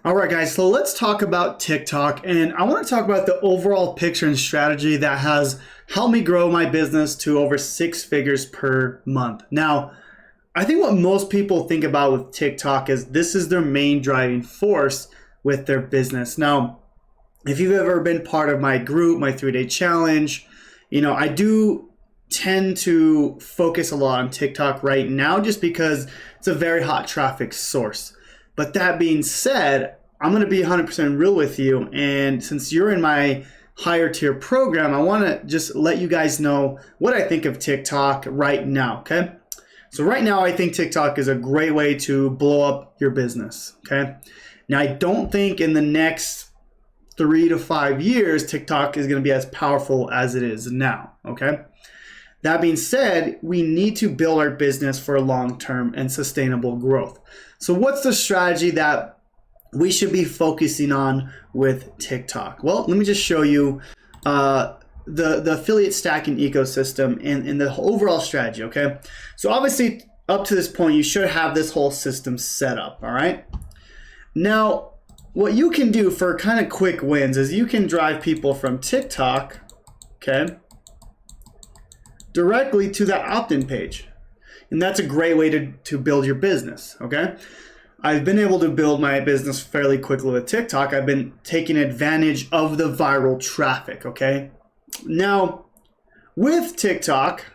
All right, guys, so let's talk about TikTok. And I want to talk about the overall picture and strategy that has helped me grow my business to over 6 figures per month. Now, I think what most people think about with TikTok is this is their main driving force with their business. Now, if you've ever been part of my group, my 3-day challenge, I do tend to focus a lot on TikTok right now just because it's a very hot traffic source. But that being said, I'm going to be 100% real with you. And since you're in my higher tier program, I want to just let you guys know what I think of TikTok right now, okay? So right now, I think TikTok is a great way to blow up your business, okay? Now, I don't think in the next 3 to 5 years, TikTok is going to be as powerful as it is now, okay? That being said, we need to build our business for long-term and sustainable growth. So what's the strategy that we should be focusing on with TikTok? Well, let me just show you the affiliate stacking ecosystem and the overall strategy, okay? So obviously, up to this point, you should have this whole system set up, all right? Now, what you can do for kind of quick wins is you can drive people from TikTok, okay, directly to that opt-in page. And that's a great way to build your business, okay? I've been able to build my business fairly quickly with TikTok. I've been taking advantage of the viral traffic, okay? Now, with TikTok,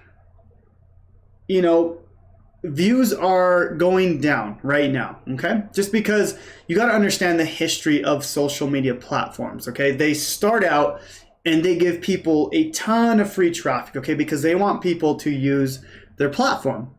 views are going down right now, okay? Just because you got to understand the history of social media platforms, okay? They start out and they give people a ton of free traffic, okay? Because they want people to use their platform.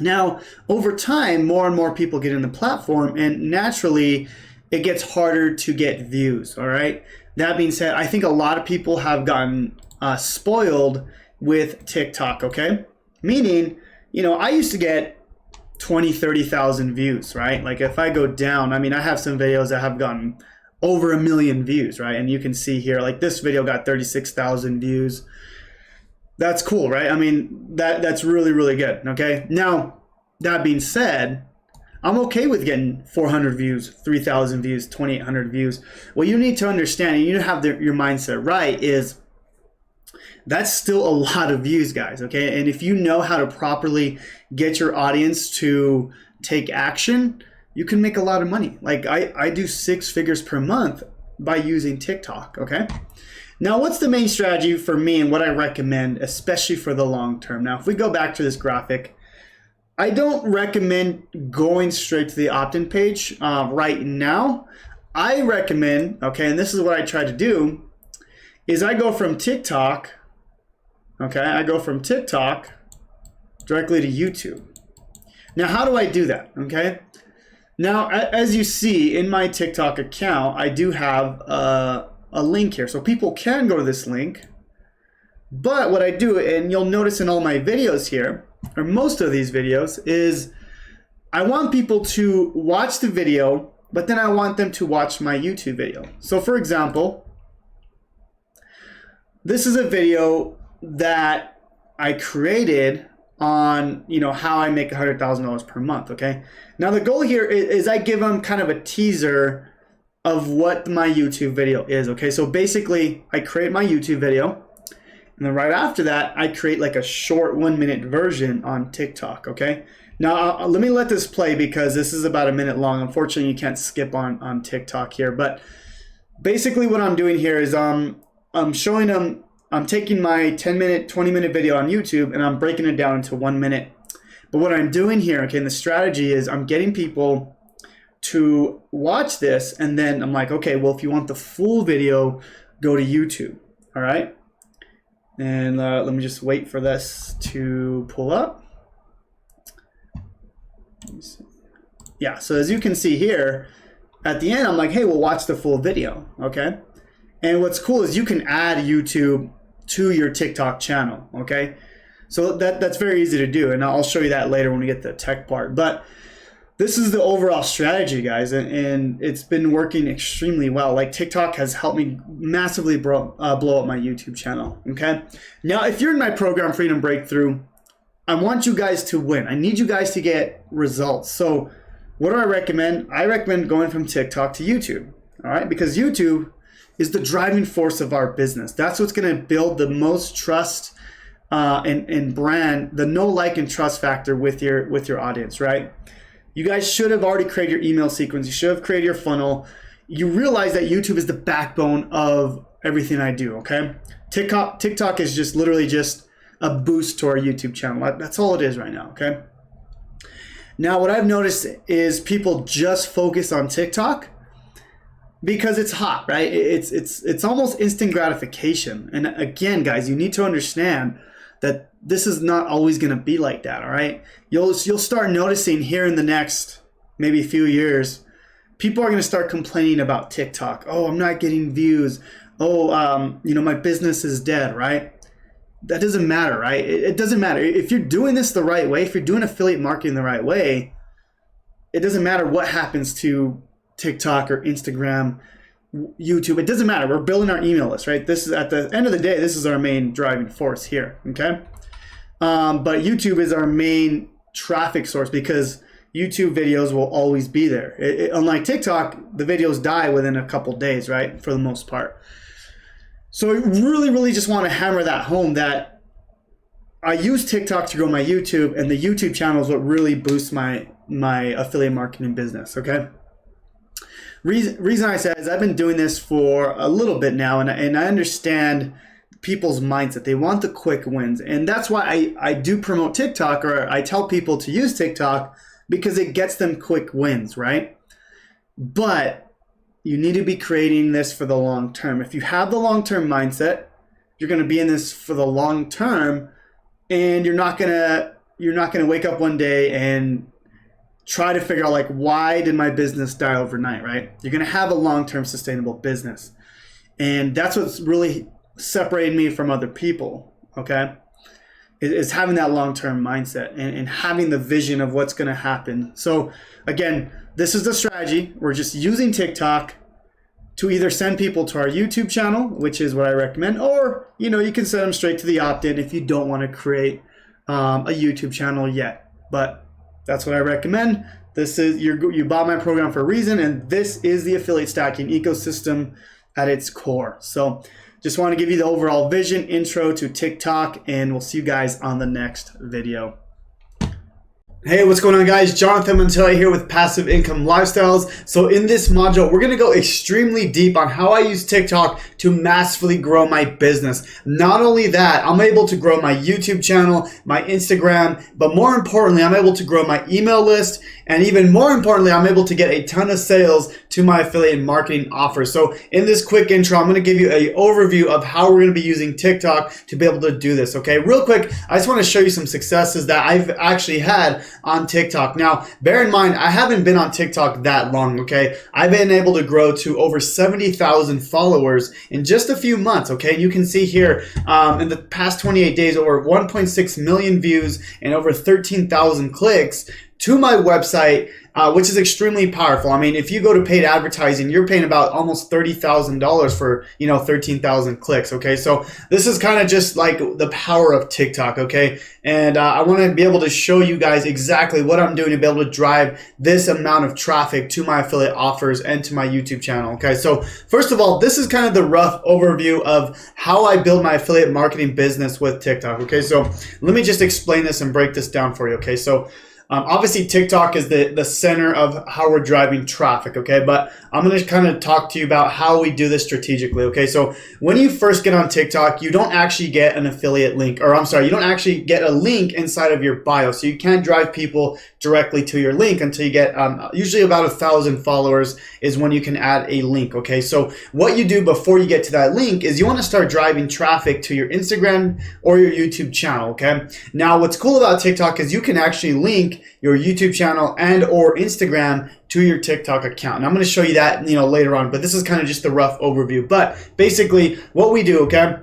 Now, over time, more and more people get in the platform, and naturally, it gets harder to get views, all right? That being said, I think a lot of people have gotten spoiled with TikTok, okay? Meaning, I used to get 20, 30,000 views, right? Like if I go down, I have some videos that have gotten over 1 million views, right? And you can see here, like this video got 36,000 views. That's cool, right? That's really, really good, okay? Now, that being said, I'm okay with getting 400 views, 3,000 views, 2,800 views. What you need to understand, and you need to have your mindset right, is that's still a lot of views, guys, okay? And if you know how to properly get your audience to take action, you can make a lot of money. Like I do 6 figures per month by using TikTok, okay? Now, what's the main strategy for me and what I recommend, especially for the long term? Now, if we go back to this graphic, I don't recommend going straight to the opt-in page right now. I recommend, okay, and this is what I try to do, is I go from TikTok, okay, I go from TikTok directly to YouTube. Now, how do I do that, okay? Now, as you see in my TikTok account, I do have a link here. So people can go to this link. But what I do, and you'll notice in all my videos here, or most of these videos, is I want people to watch the video, but then I want them to watch my YouTube video. So for example, this is a video that I created on how I make $100,000 per month, okay? Now the goal here is I give them kind of a teaser of what my YouTube video is, okay? So basically I create my YouTube video, and then right after that I create like a short 1-minute version on TikTok, okay? Now let me let this play because this is about 1 minute long. Unfortunately, you can't skip on TikTok here, but basically what I'm doing here is I'm showing them, I'm taking my 10-minute, 20-minute video on YouTube and I'm breaking it down into 1 minute. But what I'm doing here, okay, and the strategy is I'm getting people to watch this, and then I'm like, okay, well, if you want the full video, go to YouTube, all right? And let me just wait for this to pull up. Let me see. Yeah, so as you can see here, at the end, I'm like, hey, we'll watch the full video, okay? And what's cool is you can add YouTube to your TikTok channel, okay? So that's very easy to do, and I'll show you that later when we get to the tech part. But this is the overall strategy, guys, and it's been working extremely well. Like TikTok has helped me massively blow up my YouTube channel, okay? Now, if you're in my program, Freedom Breakthrough, I want you guys to win. I need you guys to get results. So What do I recommend? I recommend going from TikTok to YouTube, all right? Because YouTube is the driving force of our business. That's what's going to build the most trust and brand, the know, like, and trust factor with your audience, right? You guys should have already created your email sequence. You should have created your funnel. You realize that YouTube is the backbone of everything I do, okay? TikTok is just literally just a boost to our YouTube channel. That's all it is right now, okay? Now, what I've noticed is people just focus on TikTok because it's hot, right? It's almost instant gratification. And again, guys, you need to understand that this is not always going to be like that, all right? You'll start noticing here in the next maybe few years, people are going to start complaining about TikTok. Oh, I'm not getting views. Oh, my business is dead, right? That doesn't matter, right? It doesn't matter. If you're doing this the right way, if you're doing affiliate marketing the right way, it doesn't matter what happens to TikTok or Instagram, YouTube. It doesn't matter. We're building our email list, right? This is, at the end of the day, this is our main driving force here, okay? But YouTube is our main traffic source because YouTube videos will always be there. Unlike TikTok, the videos die within a couple days, right? For the most part. So I really, really just want to hammer that home that I use TikTok to grow my YouTube, and the YouTube channel is what really boosts my affiliate marketing business, okay? Reason I said is I've been doing this for a little bit now, and I understand people's mindset. They want the quick wins, and that's why I do promote TikTok, or I tell people to use TikTok, because it gets them quick wins, right? But you need to be creating this for the long term. If you have the long-term mindset, you're going to be in this for the long term, and you're not going to wake up one day and try to figure out, like, why did my business die overnight, right? You're going to have a long-term sustainable business. And that's what's really separated me from other people, okay? Is having that long-term mindset and having the vision of what's going to happen. So again, this is the strategy. We're just using TikTok to either send people to our YouTube channel, which is what I recommend, or you can send them straight to the opt-in if you don't want to create a YouTube channel yet. But that's what I recommend. This is you bought my program for a reason, and this is the affiliate stacking ecosystem at its core. So just want to give you the overall vision, intro to TikTok, and we'll see you guys on the next video. Hey, what's going on, guys? Jonathan Montella here with Passive Income Lifestyles. So in this module, we're going to go extremely deep on how I use TikTok to massively grow my business. Not only that, I'm able to grow my YouTube channel, my Instagram, but more importantly, I'm able to grow my email list. And even more importantly, I'm able to get a ton of sales to my affiliate marketing offers. So in this quick intro, I'm going to give you an overview of how we're going to be using TikTok to be able to do this. Okay, real quick, I just want to show you some successes that I've actually had on TikTok. Now, bear in mind, I haven't been on TikTok that long, okay? I've been able to grow to over 70,000 followers in just a few months, okay? You can see here in the past 28 days, over 1.6 million views and over 13,000 clicks to my website, which is extremely powerful. I mean, if you go to paid advertising, you're paying about almost $30,000 for, 13,000 clicks, okay? So this is kind of just like the power of TikTok, okay? And I want to be able to show you guys exactly what I'm doing to be able to drive this amount of traffic to my affiliate offers and to my YouTube channel, okay? So first of all, this is kind of the rough overview of how I build my affiliate marketing business with TikTok, okay? So let me just explain this and break this down for you, okay? So obviously, TikTok is the center of how we're driving traffic, okay? But I'm going to kind of talk to you about how we do this strategically, okay? So when you first get on TikTok, you don't actually get an affiliate link, or I'm sorry, you don't actually get a link inside of your bio. So you can't drive people directly to your link until you get usually about 1,000 followers is when you can add a link, okay? So what you do before you get to that link is you want to start driving traffic to your Instagram or your YouTube channel, okay? Now, what's cool about TikTok is you can actually link your YouTube channel and or Instagram to your TikTok account. And I'm going to show you that, later on, but this is kind of just the rough overview. But basically what we do, okay,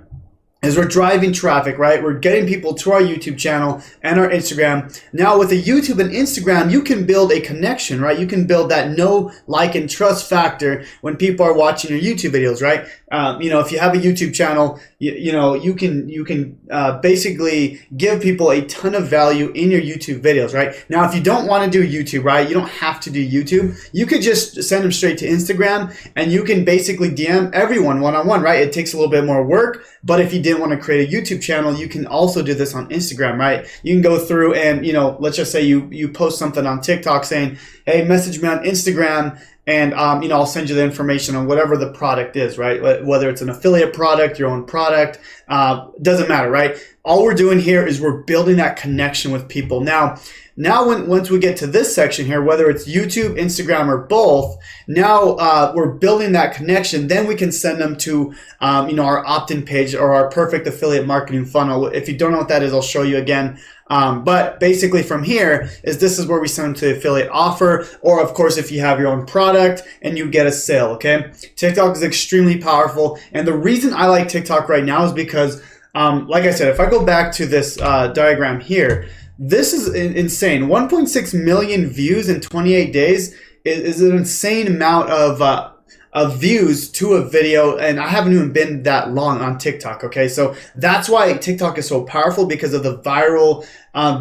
is we're driving traffic, right? We're getting people to our YouTube channel and our Instagram. Now with a YouTube and Instagram, you can build a connection, right? You can build that know, like, and trust factor when people are watching your YouTube videos, right? If you have a YouTube channel, you can basically give people a ton of value in your YouTube videos, right? Now, if you don't want to do YouTube, right, you don't have to do YouTube. You could just send them straight to Instagram, and you can basically DM everyone one-on-one, right? It takes a little bit more work, but if you didn't want to create a YouTube channel, you can also do this on Instagram, right? You can go through and, let's just say you post something on TikTok saying, hey, message me on Instagram, and I'll send you the information on whatever the product is, right? Whether it's an affiliate product, your own product, doesn't matter, right? All we're doing here is we're building that connection with people. Now once we get to this section here, whether it's YouTube, Instagram, or both, now we're building that connection. Then we can send them to our opt-in page or our perfect affiliate marketing funnel. If you don't know what that is, I'll show you again. But basically from here this is where we send them to the affiliate offer, or of course if you have your own product and you get a sale, okay? TikTok is extremely powerful, and the reason I like TikTok right now is because, like I said, if I go back to this diagram here, this is insane. 1.6 million views in 28 days is an insane amount of views to a video, and I haven't even been that long on TikTok, okay? So that's why TikTok is so powerful, because of the viral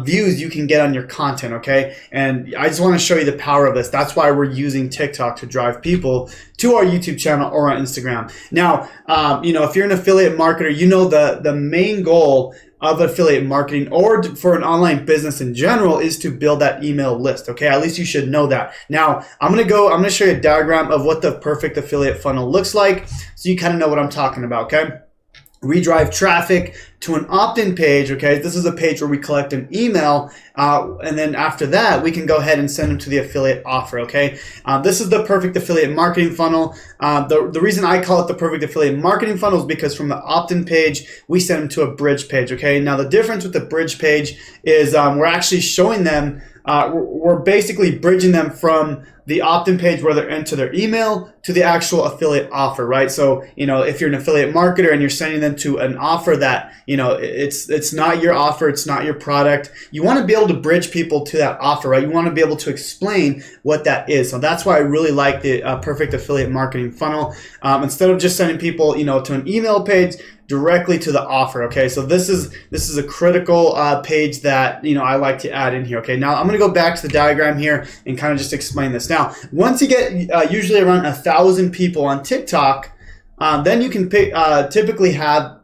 views you can get on your content, okay? And I just want to show you the power of this. That's why we're using TikTok to drive people to our YouTube channel or on Instagram. Now, if you're an affiliate marketer, the main goal of affiliate marketing or for an online business in general is to build that email list, okay? At least you should know that. Now, I'm gonna show you a diagram of what the perfect affiliate funnel looks like, so you kind of know what I'm talking about, okay? We drive traffic to an opt-in page, okay? This is a page where we collect an email, and then after that, we can go ahead and send them to the affiliate offer, okay? This is the perfect affiliate marketing funnel. The reason I call it the perfect affiliate marketing funnel is because from the opt-in page, we send them to a bridge page, okay? Now, the difference with the bridge page is we're actually showing them, we're basically bridging them from the opt-in page where they're into their email to the actual affiliate offer, right? So, if you're an affiliate marketer and you're sending them to an offer that, it's not your offer, it's not your product, you want to be able to bridge people to that offer, right? You want to be able to explain what that is. So that's why I really like the perfect affiliate marketing funnel. Instead of just sending people, to an email page, directly to the offer, okay? So this is a critical page that I like to add in here, okay? Now I'm gonna go back to the diagram here and kind of just explain this. Now, once you get usually around 1,000 people on TikTok, then you can typically have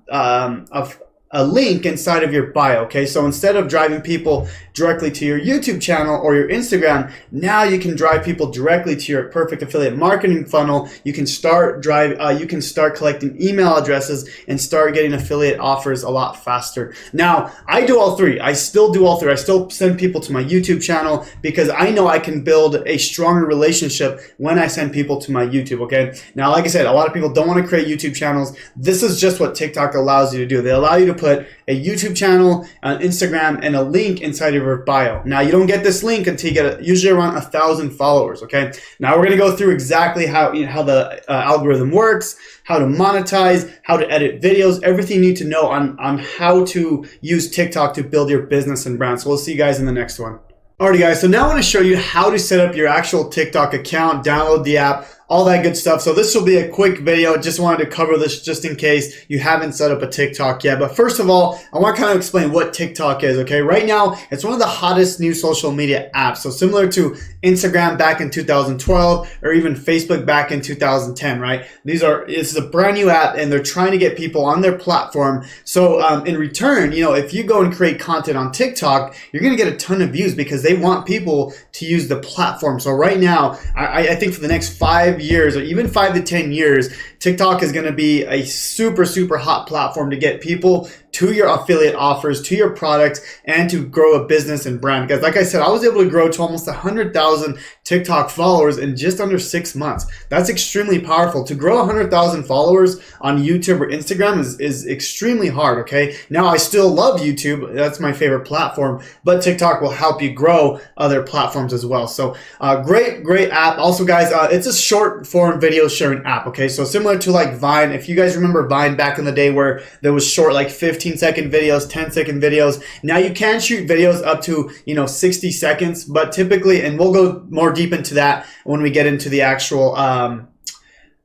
a link inside of your bio, okay? So instead of driving people directly to your YouTube channel or your Instagram, now you can drive people directly to your perfect affiliate marketing funnel. You can start collecting email addresses and start getting affiliate offers a lot faster. Now, I do all three. I still do all three. I still send people to my YouTube channel because I know I can build a stronger relationship when I send people to my YouTube, okay? Now, like I said, a lot of people don't want to create YouTube channels. This is just what TikTok allows you to do. They allow you to put a YouTube channel, an Instagram, and a link inside of your bio. Now, you don't get this link until you get usually around 1,000 followers, okay? Now, we're gonna go through exactly how the algorithm works, how to monetize, how to edit videos, everything you need to know on how to use TikTok to build your business and brand. So we'll see you guys in the next one. Alrighty guys, so now I want to show you how to set up your actual TikTok account, download the app, all that good stuff. So this will be a quick video. Just wanted to cover this just in case you haven't set up a TikTok yet. But first of all, I want to kind of explain what TikTok is, okay? Right now, it's one of the hottest new social media apps. So similar to Instagram back in 2012 or even Facebook back in 2010, right? This is a brand new app and they're trying to get people on their platform. So in return, if you go and create content on TikTok, you're going to get a ton of views because they want people to use the platform. So right now, I think for the next 5 years or even 5 to 10 years, TikTok is going to be a super, super hot platform to get people to your affiliate offers, to your products, and to grow a business and brand. Because like I said, I was able to grow to almost 100,000 TikTok followers in just under 6 months. That's extremely powerful. To grow 100,000 followers on YouTube or Instagram is extremely hard, okay? Now, I still love YouTube. That's my favorite platform, but TikTok will help you grow other platforms as well. So great app. Also, guys, it's a short short form video sharing app. Okay, so similar to like Vine. If you guys remember Vine back in the day where there was short, like 15-second videos, 10-second videos. Now you can shoot videos up to 60 seconds, but typically, and we'll go more deep into that when we get into the actual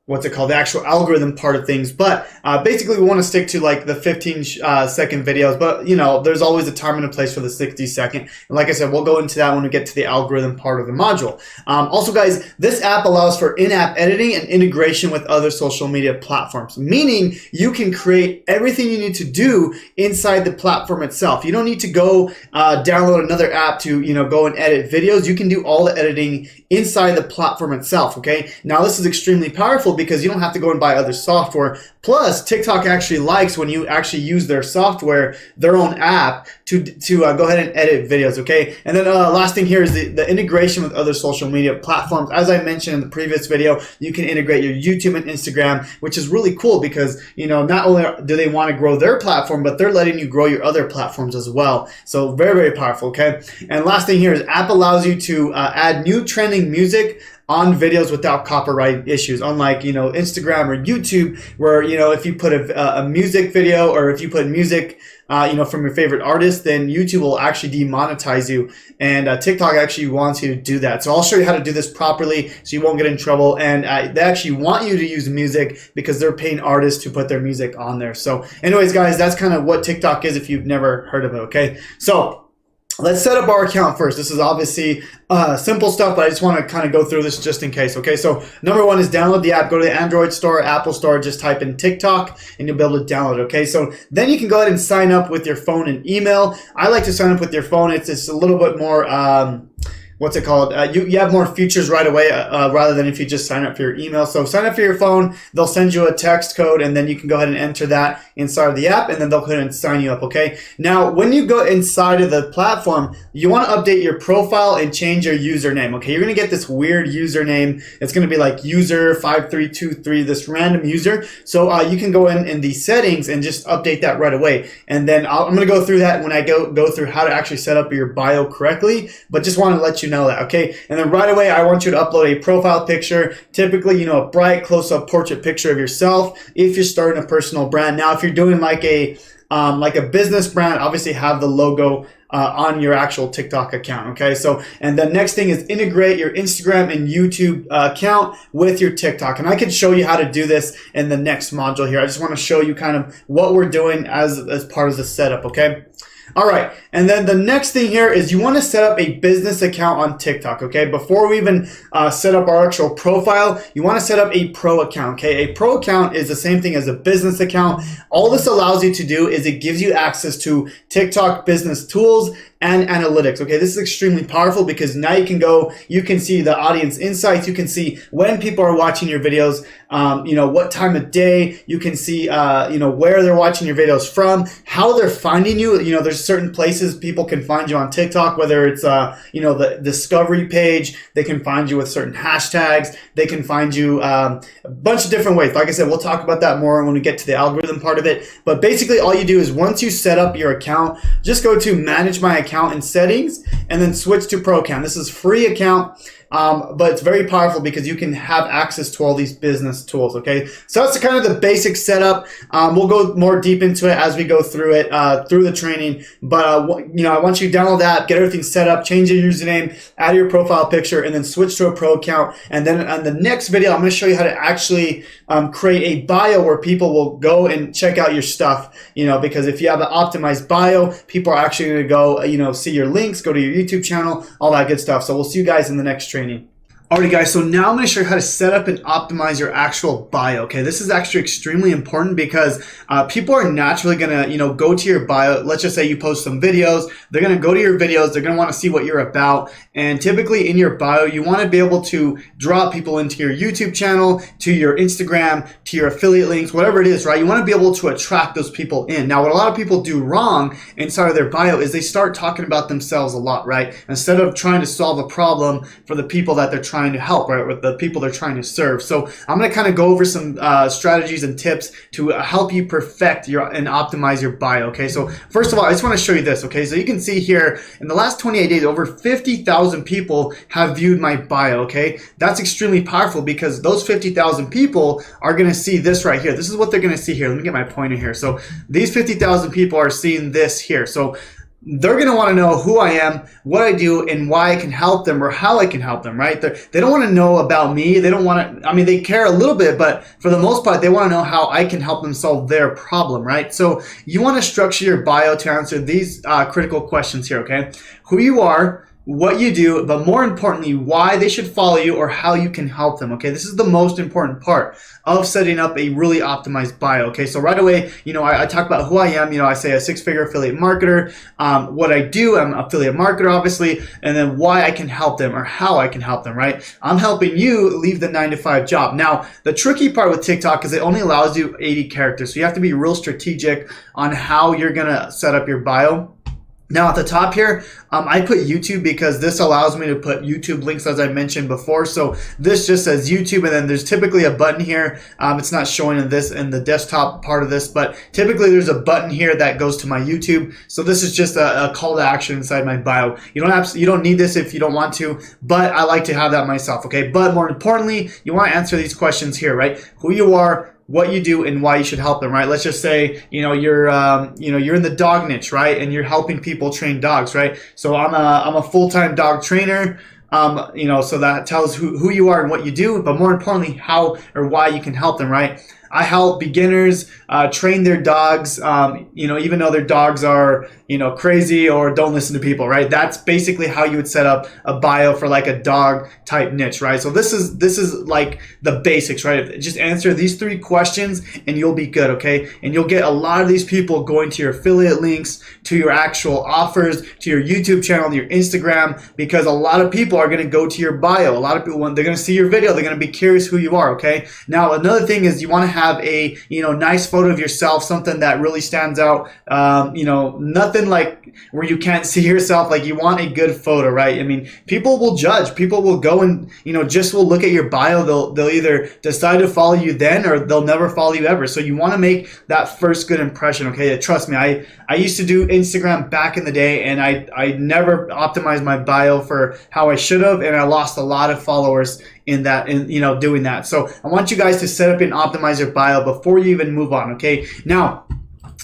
the actual algorithm part of things. But basically we want to stick to like the 15-second videos, but there's always a time and a place for the 60-second. And like I said, we'll go into that when we get to the algorithm part of the module. Also guys, this app allows for in-app editing and integration with other social media platforms, meaning you can create everything you need to do inside the platform itself. You don't need to go download another app to go and edit videos. You can do all the editing inside the platform itself. Okay, now this is extremely powerful because you don't have to go and buy other software. Plus, TikTok actually likes when you actually use their software, their own app, to go ahead and edit videos, okay? And then last thing here is the integration with other social media platforms. As I mentioned in the previous video, you can integrate your YouTube and Instagram, which is really cool because, not only do they want to grow their platform, but they're letting you grow your other platforms as well. So very, very powerful, okay? And last thing here is app allows you to add new trending music on videos without copyright issues, unlike Instagram or YouTube, where if you put a music video, or if you put music from your favorite artist, then YouTube will actually demonetize you, and TikTok actually wants you to do that. So I'll show you how to do this properly so you won't get in trouble, and they actually want you to use music because they're paying artists to put their music on there. So anyways guys, that's kind of what TikTok is if you've never heard of it, okay? So let's set up our account first. This is obviously simple stuff, but I just want to kind of go through this just in case, okay? So number one is download the app. Go to the Android store, Apple store, just type in TikTok, and you'll be able to download it, okay? So then you can go ahead and sign up with your phone and email. I like to sign up with your phone. It's a little bit more... you have more features right away rather than if you just sign up for your email. So sign up for your phone, they'll send you a text code, and then you can go ahead and enter that inside of the app, and then they'll go ahead and sign you up, okay? Now, when you go inside of the platform, you want to update your profile and change your username, okay? You're going to get this weird username. It's going to be like user5323, this random user. So you can go in the settings and just update that right away. And then I'm going to go through that when I go through how to actually set up your bio correctly, but just want to let you know that, okay? And then right away, I want you to upload a profile picture, typically, a bright close-up portrait picture of yourself if you're starting a personal brand. Now, if you're doing like a business brand, obviously have the logo on your actual TikTok account, okay? So, and the next thing is integrate your Instagram and YouTube account with your TikTok. And I can show you how to do this in the next module here. I just want to show you kind of what we're doing as part of the setup, okay? All right, and then the next thing here is you want to set up a business account on TikTok, okay? Before we even set up our actual profile, you want to set up a pro account, okay? A pro account is the same thing as a business account. All this allows you to do is it gives you access to TikTok business tools and analytics, okay? This is extremely powerful because now you can see the audience insights, you can see when people are watching your videos, what time of day, you can see, where they're watching your videos from, how they're finding you. There's certain places people can find you on TikTok, whether it's, the discovery page, they can find you with certain hashtags, they can find you a bunch of different ways. Like I said, we'll talk about that more when we get to the algorithm part of it. But basically all you do is once you set up your account, just go to manage my account in settings and then switch to pro account. This is free account. But it's very powerful because you can have access to all these business tools, okay? So that's kind of the basic setup. We'll go more deep into it as we go through it, through the training. But, I want you to download that, get everything set up, change your username, add your profile picture, and then switch to a pro account. And then on the next video, I'm going to show you how to actually create a bio where people will go and check out your stuff, because if you have an optimized bio, people are actually going to go, see your links, go to your YouTube channel, all that good stuff. So we'll see you guys in the next training. Alrighty guys, so now I'm going to show you how to set up and optimize your actual bio, okay? This is actually extremely important because people are naturally going to, go to your bio. Let's just say you post some videos. They're going to go to your videos. They're going to want to see what you're about. And typically in your bio, you want to be able to draw people into your YouTube channel, to your Instagram, to your affiliate links, whatever it is, right? You want to be able to attract those people in. Now, what a lot of people do wrong inside of their bio is they start talking about themselves a lot, right? Instead of trying to solve a problem for the people that they're trying trying to help, right? With the people they're trying to serve. So I'm going to kind of go over some strategies and tips to help you perfect and optimize your bio. Okay, so first of all, I just want to show you this. Okay, so you can see here in the last 28 days, over 50,000 people have viewed my bio. Okay, that's extremely powerful because those 50,000 people are going to see this right here. This is what they're going to see here. Let me get my pointer here. So these 50,000 people are seeing this here. So they're going to want to know who I am, what I do, and why I can help them or how I can help them, right? They don't want to know about me. They don't want to, I mean, they care a little bit, but for the most part, they want to know how I can help them solve their problem, right? So you want to structure your bio to answer these critical questions here, okay? Who you are, what you do, but more importantly, why they should follow you or how you can help them, okay? This is the most important part of setting up a really optimized bio, okay? So right away, you know, I talk about who I am. You know, I say a six-figure affiliate marketer. What I do, I'm an affiliate marketer, obviously, and then why I can help them or how I can help them, right? I'm helping you leave the 9-to-5 job. Now, the tricky part with TikTok is it only allows you 80 characters, so you have to be real strategic on how you're gonna set up your bio. Now at the top here, I put YouTube because this allows me to put YouTube links as I mentioned before. So this just says YouTube, and then there's typically a button here. It's not showing in the desktop part of this, but typically there's a button here that goes to my YouTube. So this is just a call to action inside my bio. You don't need this if you don't want to, but I like to have that myself, okay? But more importantly, you want to answer these questions here, right? Who you are, what you do, and why you should help them, right? Let's just say, you know, you're in the dog niche, right? And you're helping people train dogs, right? So I'm a full-time dog trainer. You know, so that tells who you are and what you do, but more importantly, how or why you can help them, right? I help beginners train their dogs, you know, even though their dogs are, you know, crazy or don't listen to people, right? That's basically how you would set up a bio for like a dog type niche, right? So this is like the basics, right? Just answer these 3 questions and you'll be good, okay? And you'll get a lot of these people going to your affiliate links, to your actual offers, to your YouTube channel, your Instagram, because a lot of people are going to go to your bio. A lot of people, when they're going to see your video, they're going to be curious who you are, okay? Now, another thing is you want to have a, you know, nice photo of yourself, something that really stands out, you know, nothing like where you can't see yourself. Like, you want a good photo, right? I mean, people will judge. People will go and, you know, just will look at your bio. They'll either decide to follow you then or they'll never follow you ever. So you want to make that first good impression, okay? Trust me, I used to do Instagram back in the day, and I never optimized my bio for how I should have, and I lost a lot of followers in you know, doing that. So I want you guys to set up and optimize your bio before you even move on, okay? Now,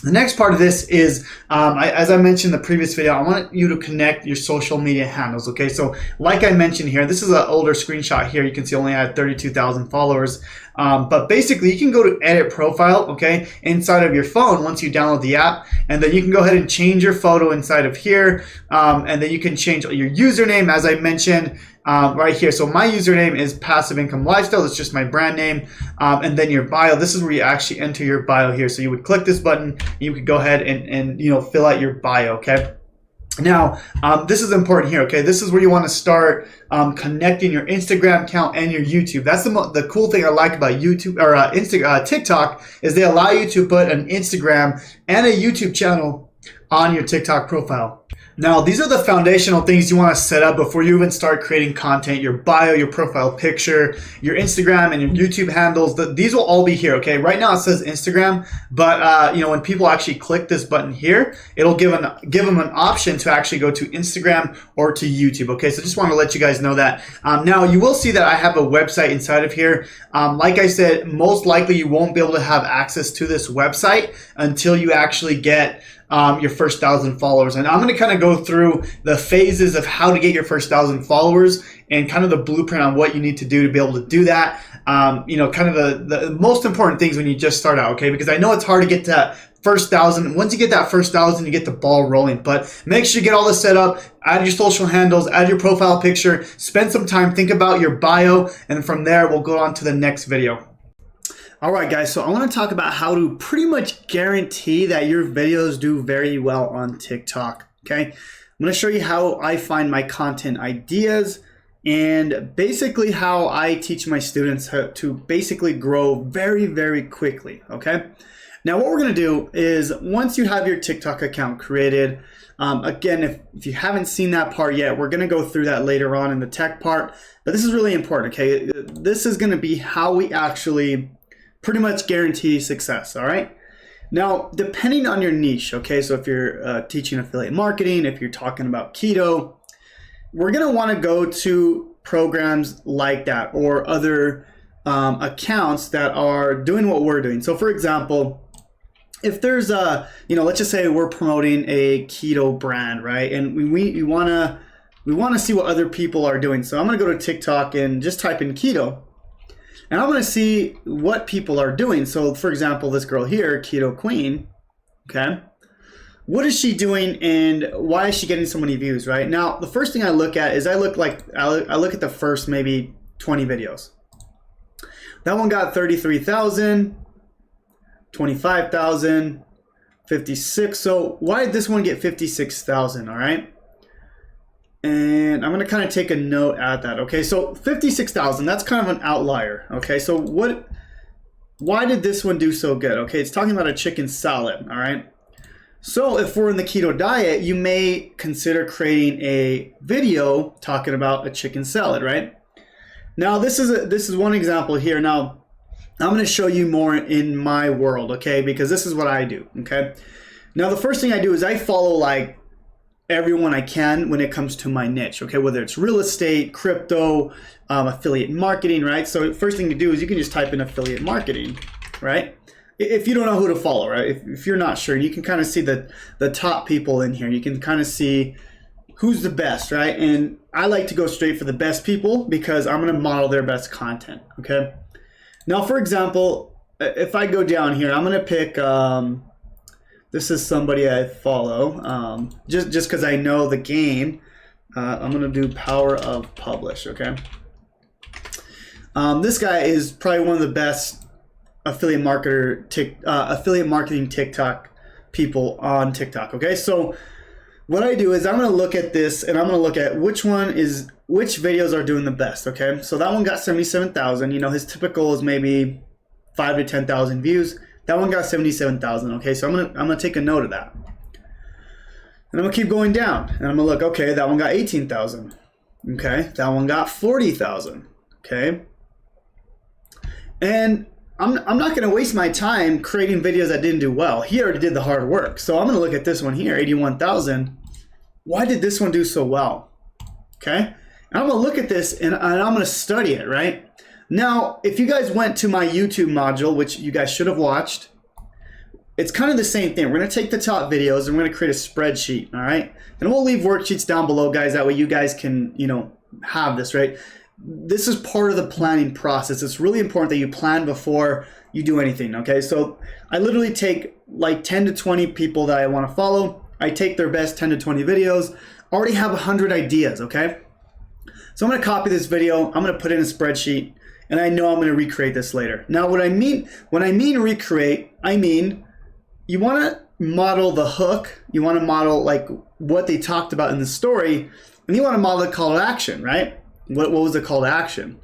the next part of this is, as I mentioned in the previous video, I want you to connect your social media handles, okay? So like I mentioned here, this is an older screenshot here. You can see I only had 32,000 followers. But basically, you can go to edit profile, okay, inside of your phone once you download the app, and then you can go ahead and change your photo inside of here, and then you can change your username, as I mentioned, right here. So my username is Passive Income Lifestyle. It's just my brand name, and then your bio. This is where you actually enter your bio here. So you would click this button, you could go ahead and you know, fill out your bio, okay? Now, this is important here, okay? This is where you want to start connecting your Instagram account and your YouTube. That's the cool thing I like about YouTube or TikTok is they allow you to put an Instagram and a YouTube channel on your TikTok profile. Now, these are the foundational things you want to set up before you even start creating content. Your bio, your profile picture, your Instagram, and your YouTube handles. These will all be here, okay? Right now it says Instagram, but you know, when people actually click this button here, it'll give them an option to actually go to Instagram or to YouTube, okay? So just want to let you guys know that. Now, you will see that I have a website inside of here. Like I said, most likely you won't be able to have access to this website until you actually get your first 1,000 followers. And I'm going to kind of go through the phases of how to get your first 1,000 followers and kind of the blueprint on what you need to do to be able to do that. You know, kind of the most important things when you just start out, okay? Because I know it's hard to get to that first 1,000. Once you get that first 1,000, you get the ball rolling. But make sure you get all this set up, add your social handles, add your profile picture, spend some time, think about your bio, and from there, we'll go on to the next video. All right, guys, so I want to talk about how to pretty much guarantee that your videos do very well on TikTok, okay? I'm going to show you how I find my content ideas and basically how I teach my students how to basically grow very, very quickly, okay? Now what we're going to do is once you have your TikTok account created, again, if you haven't seen that part yet, we're going to go through that later on in the tech part, but this is really important, okay? This is going to be how we actually pretty much guarantee success, all right? Now, depending on your niche, okay, so if you're teaching affiliate marketing, if you're talking about keto, we're going to want to go to programs like that or other accounts that are doing what we're doing. So for example, if there's let's just say we're promoting a keto brand, right? And we want to see what other people are doing. So I'm going to go to TikTok and just type in keto. And I'm going to see what people are doing. So for example, this girl here, Keto Queen, okay? What is she doing and why is she getting so many views, right? Now, the first thing I look at is I look at the first maybe 20 videos. That one got 33,000. 25,000, 56. So why did this one get 56,000? All right. And I'm going to kind of take a note at that. Okay. So 56,000, that's kind of an outlier. Okay. So why did this one do so good? Okay. It's talking about a chicken salad. All right. So if we're in the keto diet, you may consider creating a video talking about a chicken salad, right? Now this is one example here. Now, I'm going to show you more in my world, okay? Because this is what I do, okay? Now, the first thing I do is I follow like everyone I can when it comes to my niche, okay? Whether it's real estate, crypto, affiliate marketing, right? So first thing to do is you can just type in affiliate marketing, right? If you don't know who to follow, right? If you're not sure, you can kind of see the top people in here. You can kind of see who's the best, right? And I like to go straight for the best people because I'm going to model their best content, okay? Now, for example, if I go down here, I'm going to pick, this is somebody I follow, just because I know the game. I'm going to do power of publish, okay? This guy is probably one of the best affiliate marketing TikTok people on TikTok, okay? So what I do is I'm going to look at this and I'm going to look at which videos are doing the best, okay? So that one got 77,000. You know, his typical is maybe 5 to 10,000 views. That one got 77,000, okay? So I'm gonna take a note of that. And I'm gonna keep going down. And I'm gonna look, okay, that one got 18,000. Okay, that one got 40,000, okay? And I'm not gonna waste my time creating videos that didn't do well. He already did the hard work. So I'm gonna look at this one here, 81,000. Why did this one do so well? Okay, and I'm gonna look at this and I'm gonna study it, right? Now, if you guys went to my YouTube module, which you guys should have watched, it's kind of the same thing. We're gonna take the top videos and we're gonna create a spreadsheet, all right? And we'll leave worksheets down below, guys. That way you guys can, have this, right? This is part of the planning process. It's really important that you plan before you do anything, okay? So I literally take like 10 to 20 people that I wanna follow. I take their best 10 to 20 videos. I already have 100 ideas, okay? So I'm gonna copy this video. I'm gonna put it in a spreadsheet and I know I'm gonna recreate this later. Now when I mean recreate, I mean you wanna model the hook. You wanna model like what they talked about in the story, and you wanna model the call to action, right? What was the call to action?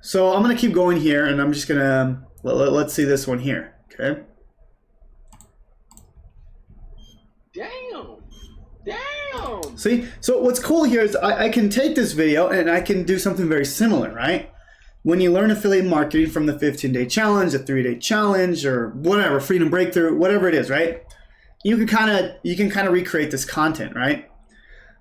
So I'm gonna keep going here and I'm just gonna, let's see this one here, okay? Damn. See, so what's cool here is I can take this video and I can do something very similar, right? When you learn affiliate marketing from the 15-day challenge, the 3-day challenge, or whatever, freedom breakthrough, whatever it is, right? You can kind of recreate this content, right?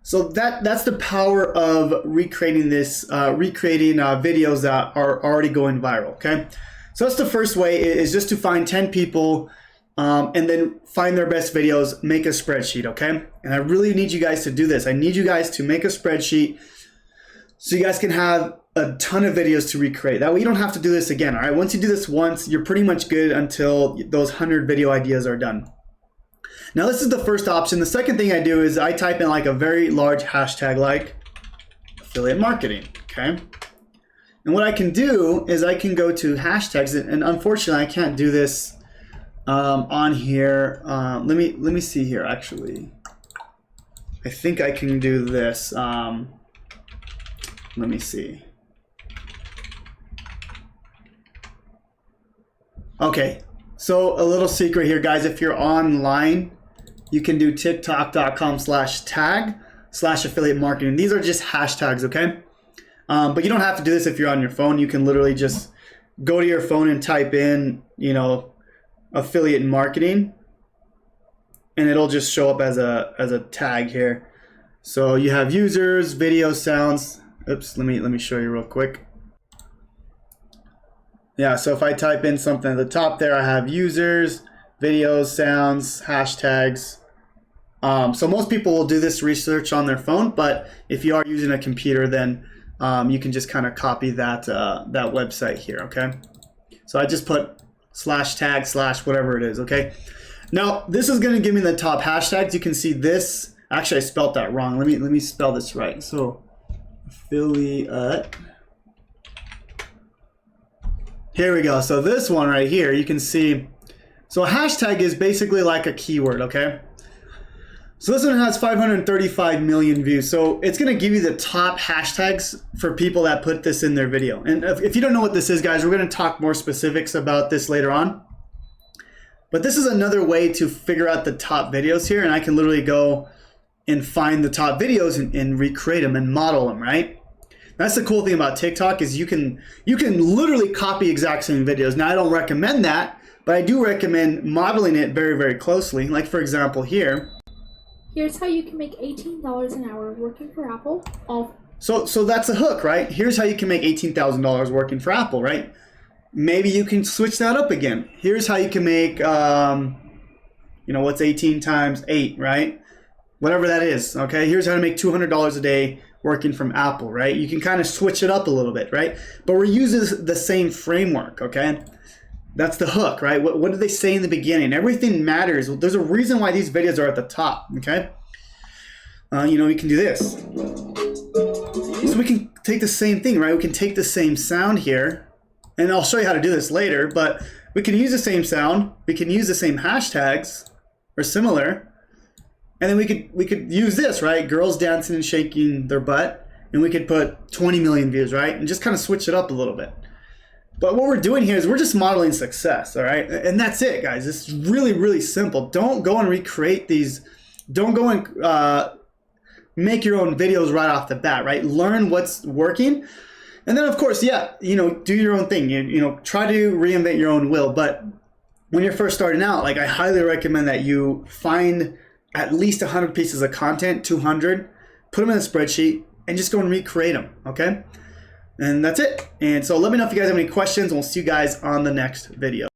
So that's the power of recreating this, videos that are already going viral, okay? So that's the first way, is just to find 10 people and then find their best videos, make a spreadsheet, okay? And I really need you guys to do this. I need you guys to make a spreadsheet so you guys can have a ton of videos to recreate. That way you don't have to do this again, all right? Once you do this once, you're pretty much good until those 100 video ideas are done. Now this is the first option. The second thing I do is I type in like a very large hashtag like affiliate marketing, okay? And what I can do is I can go to hashtags, and unfortunately I can't do this on here. Let me see here actually. I think I can do this. Let me see. Okay, So a little secret here, guys, if you're online, you can do tiktok.com/tag/affiliate marketing. These are just hashtags, okay? But you don't have to do this if you're on your phone. You can literally just go to your phone and type in, affiliate marketing, and it'll just show up as a tag here. So you have users, video, sounds. Oops, let me show you real quick. Yeah, so if I type in something at the top there, I have users, videos, sounds, hashtags. So most people will do this research on their phone, but if you are using a computer, then you can just kind of copy that website here, okay? So I just put /tag/ whatever it is, okay? Now, this is gonna give me the top hashtags. You can see this. Actually, I spelled that wrong. Let me spell this right. So affiliate. Here we go. So this one right here, you can see. So a hashtag is basically like a keyword, okay? So this one has 535 million views. So it's gonna give you the top hashtags for people that put this in their video. And if you don't know what this is, guys, we're gonna talk more specifics about this later on. But this is another way to figure out the top videos here, and I can literally go and find the top videos and recreate them and model them, right? That's the cool thing about TikTok is you can literally copy exact same videos. Now I don't recommend that, but I do recommend modeling it very, very closely. Like for example here. Here's how you can make $18 an hour working for Apple. So that's a hook, right? Here's how you can make $18,000 working for Apple, right? Maybe you can switch that up again. Here's how you can make, what's 18 times 8, right? Whatever that is, okay? Here's how to make $200 a day working from Apple, right? You can kind of switch it up a little bit, right? But we're using the same framework, okay? That's the hook, right? What did they say in the beginning? Everything matters. There's a reason why these videos are at the top, okay? We can do this. So we can take the same thing, right? We can take the same sound here, and I'll show you how to do this later, but we can use the same sound. We can use the same hashtags or similar. And then we could use this, right? Girls dancing and shaking their butt. And we could put 20 million views, right? And just kind of switch it up a little bit. But what we're doing here is we're just modeling success, all right? And that's it, guys. It's really, really simple. Don't go and recreate these. Don't go and make your own videos right off the bat, right? Learn what's working. And then, of course, yeah, do your own thing. Try to reinvent your own wheel. But when you're first starting out, like I highly recommend that you find at least 100 pieces of content, 200, put them in a spreadsheet, and just go and recreate them, okay? And that's it. And so let me know if you guys have any questions, and we'll see you guys on the next video.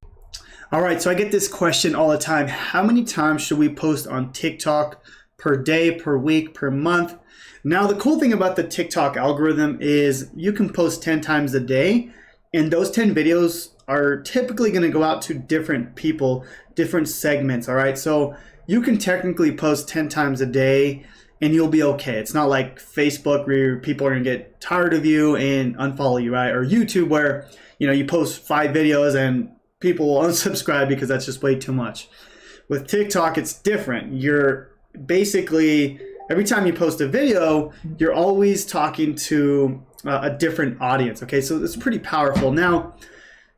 All right, so I get this question all the time. How many times should we post on TikTok per day, per week, per month? Now, the cool thing about the TikTok algorithm is you can post 10 times a day, and those 10 videos are typically gonna go out to different people, different segments, all right? So you can technically post 10 times a day and you'll be okay. It's not like Facebook where people are gonna get tired of you and unfollow you, right? Or YouTube where you post 5 videos and people will unsubscribe because that's just way too much. With TikTok, it's different. You're basically, every time you post a video, you're always talking to a different audience, okay? So it's pretty powerful. Now,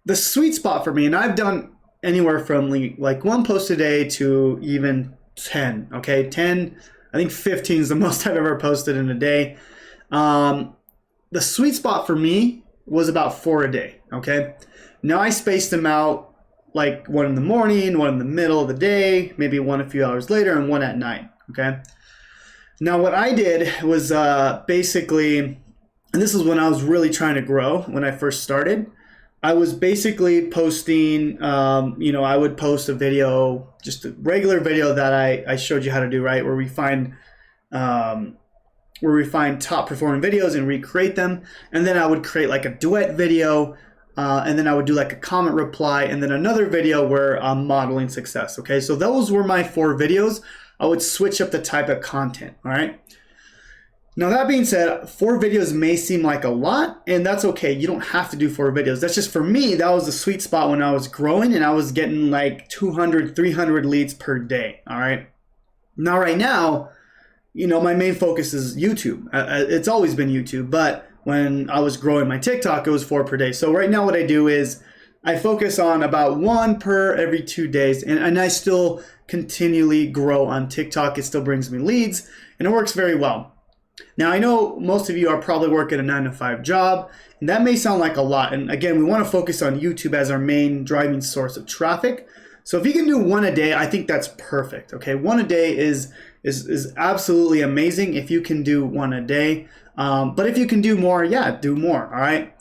the sweet spot for me, and I've done anywhere from like 1 post a day to even 10, okay? 10, I think 15 is the most I've ever posted in a day. The sweet spot for me was about 4 a day, okay? Now I spaced them out like 1 in the morning, 1 in the middle of the day, maybe 1 a few hours later, and 1 at night, okay? Now what I did was basically, and this is when I was really trying to grow when I first started, I was basically posting, I would post a video, just a regular video that I showed you how to do, right? Where we find top performing videos and recreate them. And then I would create like a duet video, and then I would do like a comment reply, and then another video where I'm modeling success, okay? So those were my 4 videos. I would switch up the type of content, all right? Now that being said, 4 videos may seem like a lot, and that's okay. You don't have to do 4 videos. That's just for me, that was the sweet spot when I was growing and I was getting like 200, 300 leads per day, all right? Now right now, my main focus is YouTube. It's always been YouTube, but when I was growing my TikTok, it was 4 per day. So right now what I do is I focus on about one per every 2 days, and I still continually grow on TikTok. It still brings me leads, and it works very well. Now, I know most of you are probably working a 9-to-5 job, and that may sound like a lot. And again, we want to focus on YouTube as our main driving source of traffic. So if you can do one a day, I think that's perfect. Okay, one a day is absolutely amazing if you can do one a day. But if you can do more, yeah, do more. All right.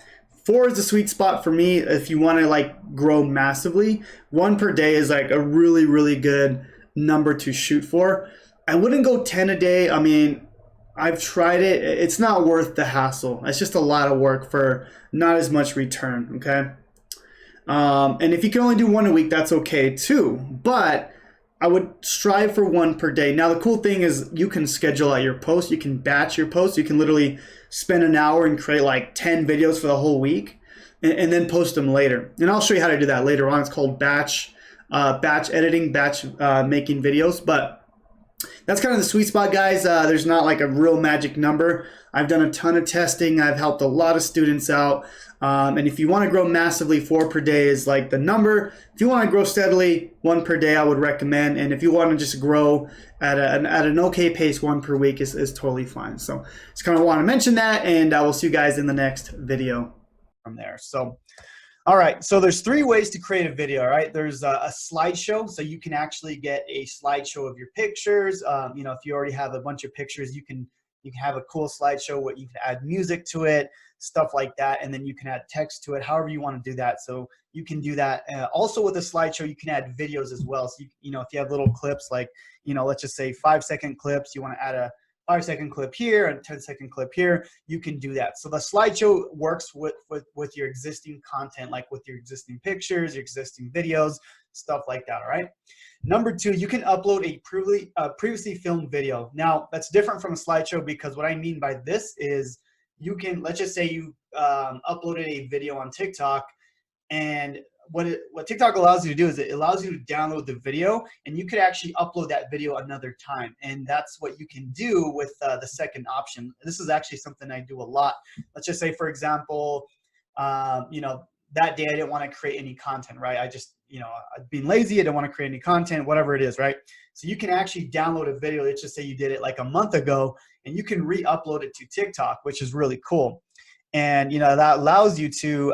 4 is the sweet spot for me if you want to like grow massively. 1 per day is like a really, really good number to shoot for. I wouldn't go 10 a day. I mean, I've tried it. It's not worth the hassle. It's just a lot of work for not as much return, okay? And if you can only do 1 a week, that's okay too. But I would strive for 1 per day. Now, the cool thing is you can schedule out your posts. You can batch your posts. You can literally spend an hour and create like 10 videos for the whole week and then post them later. And I'll show you how to do that later on. It's called batch editing, batch making videos. But that's kind of the sweet spot, guys. There's not like a real magic number. I've done a ton of testing. I've helped a lot of students out. And if you want to grow massively, 4 per day is like the number. If you want to grow steadily, 1 per day I would recommend. And if you want to just grow at an okay pace, 1 per week is totally fine. So just kind of want to mention that, and I will see you guys in the next video from there. So, all right, so there's 3 ways to create a video, all right? There's a slideshow, so you can actually get a slideshow of your pictures. You know, if you already have a bunch of pictures, you can have a cool slideshow where you can add music to it, stuff like that, and then you can add text to it, however you want to do that. So you can do that. Also with a slideshow, you can add videos as well. So, you know, if you have little clips like, you know, let's just say 5-second clips, you want to add a 5-second clip here and 10-second clip here, you can do that. So the slideshow works with your existing content, like with your existing pictures, your existing videos, stuff like that, all right? Number 2, you can upload a previously filmed video. Now, that's different from a slideshow because what I mean by this is you can, let's just say you uploaded a video on TikTok, and what TikTok allows you to do is it allows you to download the video, and you could actually upload that video another time. And that's what you can do with the second option. This is actually something I do a lot. Let's just say, for example, you know, that day I didn't want to create any content, right? I just, you know, I've been lazy. I don't want to create any content, whatever it is, right? So you can actually download a video. Let's just say you did it like a month ago, and you can re-upload it to TikTok, which is really cool. And, you know, that allows you to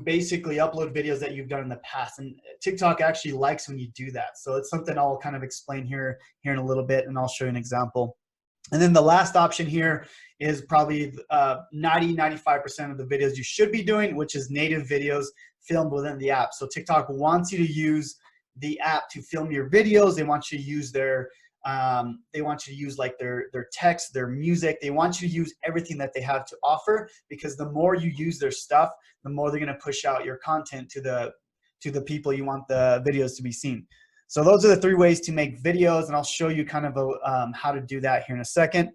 basically upload videos that you've done in the past. And TikTok actually likes when you do that. So it's something I'll kind of explain here in a little bit, and I'll show you an example. And then the last option here is probably 90-95% of the videos you should be doing, which is native videos filmed within the app. So TikTok wants you to use the app to film your videos. They want you to use like their text, their music. They want you to use everything that they have to offer, because the more you use their stuff, the more they're going to push out your content to the people you want the videos to be seen. So those are the 3 ways to make videos, and I'll show you kind of how to do that here in a second.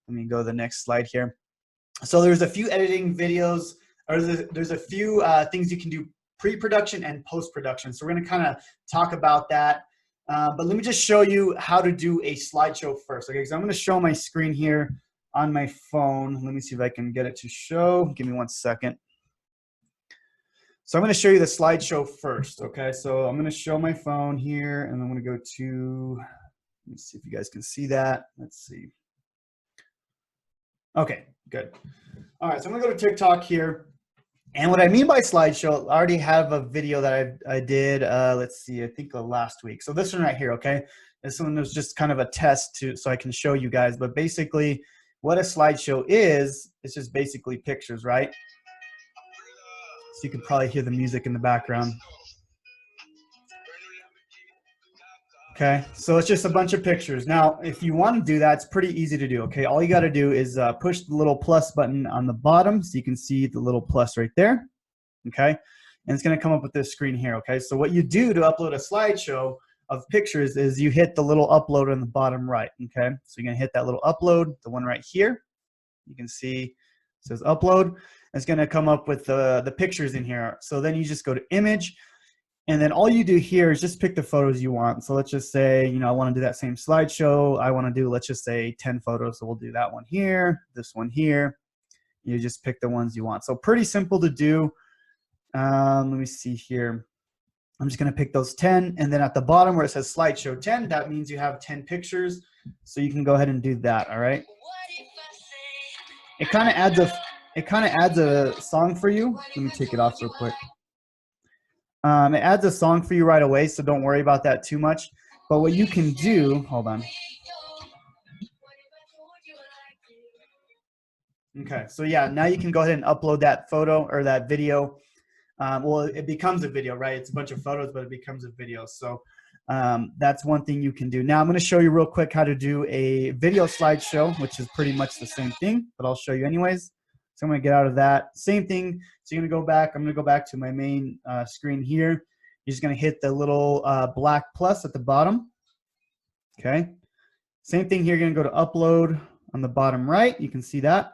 Let me go to the next slide here. So there's a few editing videos, or there's a few things you can do pre-production and post-production. So we're going to kind of talk about that. But let me just show you how to do a slideshow first, okay? Because I'm going to show my screen here on my phone. Let me see if I can get it to show. Give me 1 second. So I'm going to show you the slideshow first, okay? So I'm going to show my phone here, and I'm going to go to, let me see if you guys can see that. Let's see. Okay, good. All right, so I'm going to go to TikTok here. And what I mean by slideshow, I already have a video that I did, let's see, I think last week. So this one right here, okay? This one was just kind of a test so I can show you guys. But basically, what a slideshow is, it's just basically pictures, right? So you can probably hear the music in the background. Okay, so it's just a bunch of pictures. Now, if you want to do that, it's pretty easy to do, okay? All you got to do is push the little plus button on the bottom, so you can see the little plus right there, okay? And it's going to come up with this screen here, okay? So what you do to upload a slideshow of pictures is you hit the little upload on the bottom right, okay? So you're going to hit that little upload, the one right here. You can see it says upload. It's going to come up with the pictures in here. So then you just go to image, and then all you do here is just pick the photos you want. So let's just say, you know, I want to do that same slideshow. I want to do, let's just say 10 photos. So we'll do that one here, this one here. You just pick the ones you want. So pretty simple to do. Let me see here. I'm just going to pick those 10. And then at the bottom where it says slideshow 10, that means you have 10 pictures. So you can go ahead and do that. All right. It kind of adds a song for you. Let me take it off real quick. It adds a song for you right away, so don't worry about that too much. But what you can do, hold on. Okay, so yeah, now you can go ahead and upload that photo or that video. Well, it becomes a video, right? It's a bunch of photos, but it becomes a video. So that's one thing you can do. Now I'm going to show you real quick how to do a video slideshow, which is pretty much the same thing, but I'll show you anyways. So I'm going to get out of that. Same thing. So you're going to go back. I'm going to go back to my main screen here. You're just going to hit the little black plus at the bottom. Okay. Same thing here. You're going to go to upload on the bottom right. You can see that.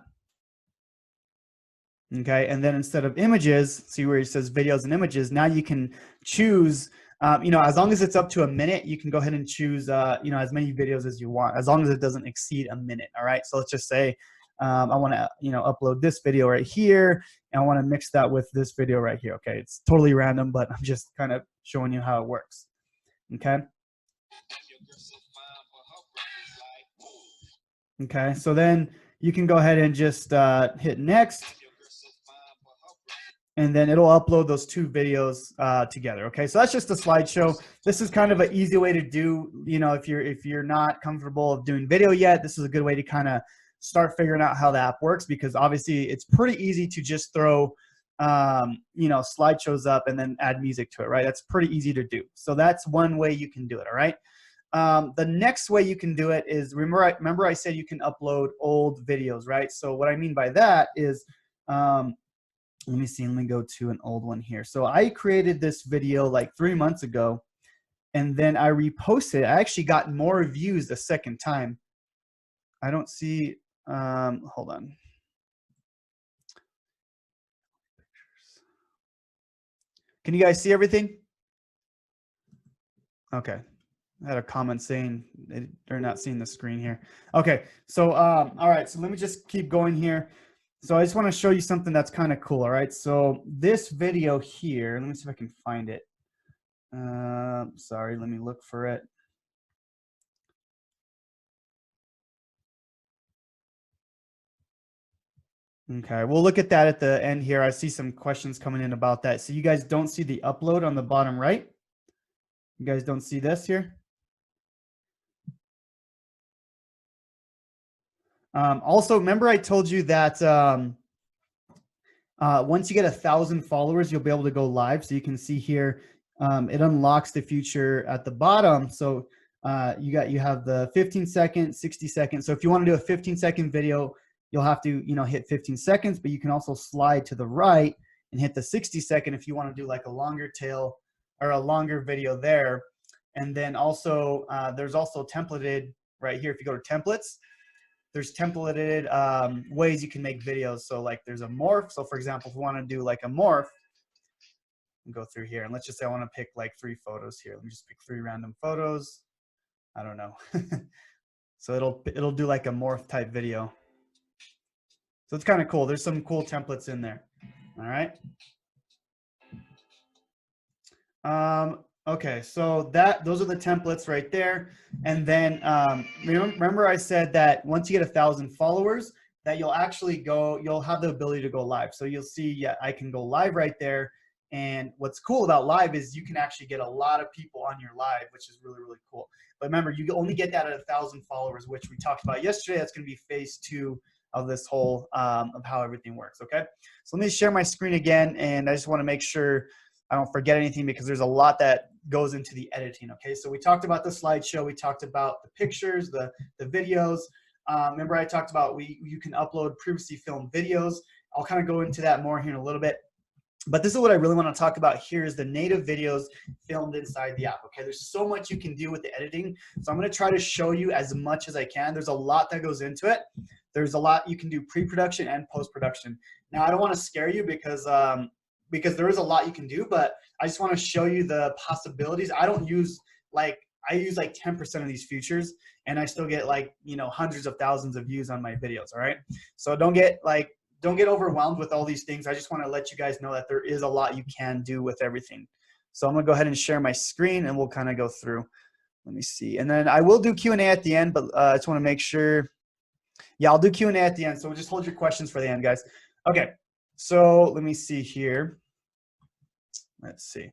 Okay. And then instead of images, see where it says videos and images, now you can choose, as long as it's up to a minute, you can go ahead and choose, as many videos as you want, as long as it doesn't exceed a minute. All right. So let's just say, I want to, upload this video right here, and I want to mix that with this video right here. Okay. It's totally random, but I'm just kind of showing you how it works. Okay. Okay. So then you can go ahead and just hit next. And then it'll upload those two videos together. Okay, so that's just a slideshow. This is kind of an easy way to do, if you're not comfortable of doing video yet, this is a good way to kind of start figuring out how the app works, because obviously it's pretty easy to just throw, slideshows up and then add music to it, right? That's pretty easy to do. So that's one way you can do it, all right? The next way you can do it is, remember I said you can upload old videos, right? So what I mean by that is, let me go to an old one here. So I created this video like 3 months ago, and then I reposted it. I actually got more views the second time. I don't see, hold on. Can you guys see everything? Okay. I had a comment saying they're not seeing the screen here. Okay. So, all right. So let me just keep going here. So I just want to show you something that's kind of cool. All right. So this video here, let me see if I can find it. Sorry, let me look for it. Okay, we'll look at that at the end here. I see some questions coming in about that. So you guys don't see the upload on the bottom right? You guys don't see this here? Also, remember I told you that once you get 1,000 followers, you'll be able to go live. So you can see here, it unlocks the feature at the bottom. So you have the 15-second, 60-second. So if you want to do a 15-second video, you'll have to hit 15 seconds, but you can also slide to the right and hit the 60-second if you want to do like a longer tail or a longer video there. And then also there's also templated right here. If you go to templates, there's templated ways you can make videos. So like there's a morph. So for example, if we want to do like a morph, go through here, and let's just say I want to pick like 3 photos here. Let me just pick 3 random photos. I don't know. So it'll do like a morph type video. So it's kind of cool. There's some cool templates in there. All right. Okay, so those are the templates right there. And then remember I said that once you get 1,000 followers, that you'll have the ability to go live. So you'll see, yeah, I can go live right there. And what's cool about live is you can actually get a lot of people on your live, which is really, really cool. But remember, you only get that at 1,000 followers, which we talked about yesterday. That's going to be phase 2 of this whole of how everything works. Okay, so let me share my screen again, and I just want to make sure I don't forget anything, because there's a lot that goes into the editing. Okay, so we talked about the slideshow, we talked about the pictures, the videos. Remember I talked about you can upload previously filmed videos. I'll kind of go into that more here in a little bit. But this is what I really want to talk about here is the native videos filmed inside the app. Okay, there's so much you can do with the editing. So I'm going to try to show you as much as I can. There's a lot that goes into it. There's a lot you can do pre-production and post-production. Now, I don't want to scare you because there is a lot you can do, but I just want to show you the possibilities. I use like 10% of these features, and I still get like, hundreds of thousands of views on my videos. All right. So don't get like don't get overwhelmed with all these things. I just want to let you guys know that there is a lot you can do with everything. So I'm gonna go ahead and share my screen and we'll kind of go through. Let me see. And then I will do Q&A at the end, but I just want to make sure. Yeah, I'll do Q&A at the end. So just hold your questions for the end, guys. Okay, so let me see here. Let's see.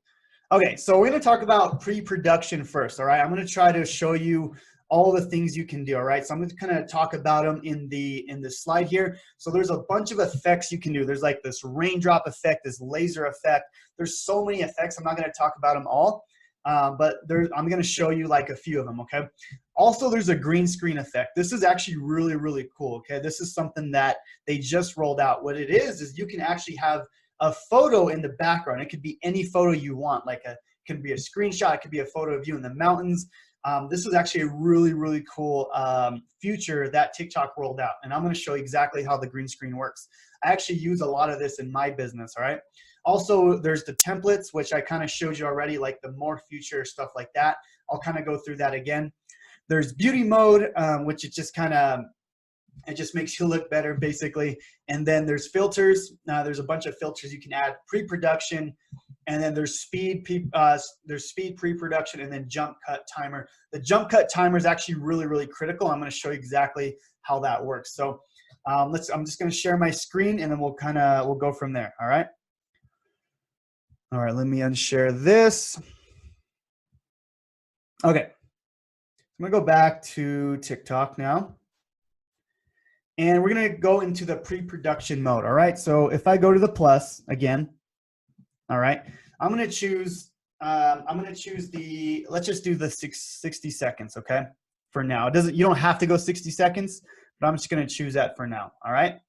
Okay, so we're going to talk about pre-production first, all right? I'm going to try to show you all the things you can do, all right? So I'm going to kind of talk about them in the slide here. So there's a bunch of effects you can do. There's like this raindrop effect, this laser effect. There's so many effects. I'm not going to talk about them all, but I'm going to show you like a few of them, okay? Also, there's a green screen effect. This is actually really, really cool, okay? This is something that they just rolled out. What it is you can actually have a photo in the background. It could be any photo you want, like it could be a screenshot, it could be a photo of you in the mountains. This is actually a really, really cool feature that TikTok rolled out, and I'm going to show you exactly how the green screen works. I actually use a lot of this in my business, all right? Also, there's the templates, which I kind of showed you already, like the more future stuff like that. I'll kind of go through that again. There's beauty mode, which it just kind of it just makes you look better, basically. And then there's filters. There's a bunch of filters you can add. Pre-production, and then there's speed pre-production, and then jump cut timer. The jump cut timer is actually really, really critical. I'm going to show you exactly how that works. So I'm just going to share my screen, and then we'll go from there. All right. All right. Let me unshare this. Okay. I'm going to go back to TikTok now. And we're going to go into the pre-production mode, all right? So if I go to the plus again, all right, I'm going to choose let's just do the 60 seconds, okay? For now. You don't have to go 60 seconds, but I'm just going to choose that for now, all right?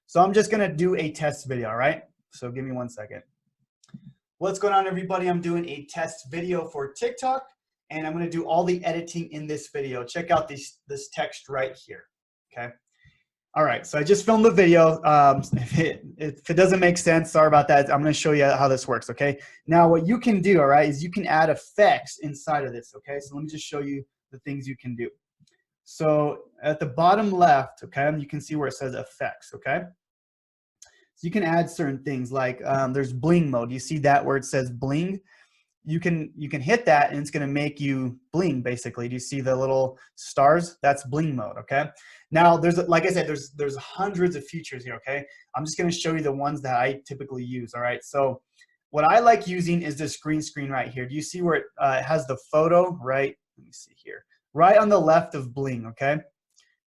So I'm just going to do a test video, all right? So give me 1 second. What's going on, everybody? I'm doing a test video for TikTok, and I'm going to do all the editing in this video. Check out this text right here, okay? All right, so I just filmed the video. If it doesn't make sense, sorry about that. I'm going to show you how this works, okay? Now, what you can do, all right, is you can add effects inside of this, okay? So let me just show you the things you can do. So at the bottom left, okay, you can see where it says effects, okay? So you can add certain things like there's bling mode. You see that where it says bling? You can hit that and it's going to make you bling, basically. Do you see the little stars? That's bling mode, okay? Now, like I said, there's hundreds of features here, okay? I'm just going to show you the ones that I typically use, all right? So what I like using is this green screen right here. Do you see where it has the photo, right? Let me see here. Right on the left of bling, okay?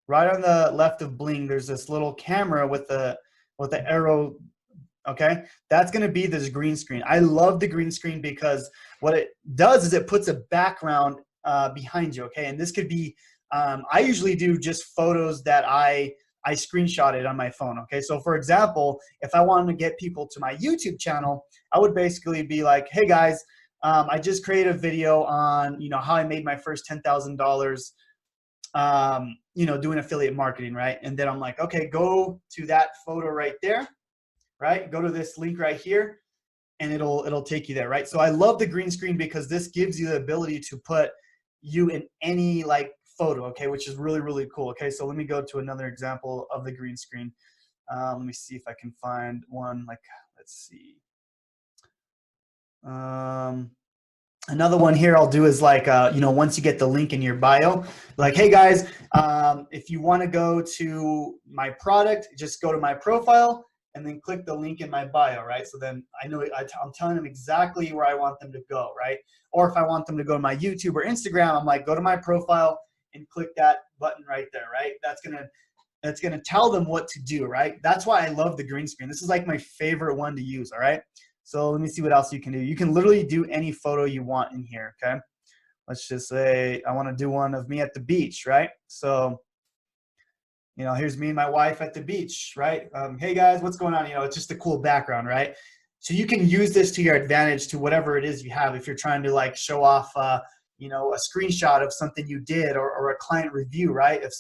Right on the left of bling, there's this little camera with the arrow. Okay, that's going to be this green screen. I love the green screen because what it does is it puts a background behind you. Okay, and this could be I usually do just photos that I screenshotted on my phone. Okay, so for example, if I wanted to get people to my YouTube channel, I would basically be like, hey guys, I just created a video on how I made my first $10,000 doing affiliate marketing, right? And then I'm like, okay, go to that photo right there. Right? Go to this link right here and it'll take you there, right? So I love the green screen because this gives you the ability to put you in any like photo, okay, which is really, really cool. Okay, so let me go to another example of the green screen. Let me see if I can find one, like, let's see. Another one here I'll do is like, once you get the link in your bio, like, hey guys, if you want to go to my product, just go to my profile and then click the link in my bio, right? So then I know I'm telling them exactly where I want them to go, right? Or if I want them to go to my YouTube or Instagram, I'm like, go to my profile and click that button right there, right? That's gonna tell them what to do, right? That's why I love the green screen. This is like my favorite one to use, all right? So let me see what else you can do. You can literally do any photo you want in here, okay? Let's just say I want to do one of me at the beach, right? So here's me and my wife at the beach, right? Hey guys, what's going on? It's just a cool background, right? So you can use this to your advantage to whatever it is you have. If you're trying to like show off, a screenshot of something you did or a client review, right? If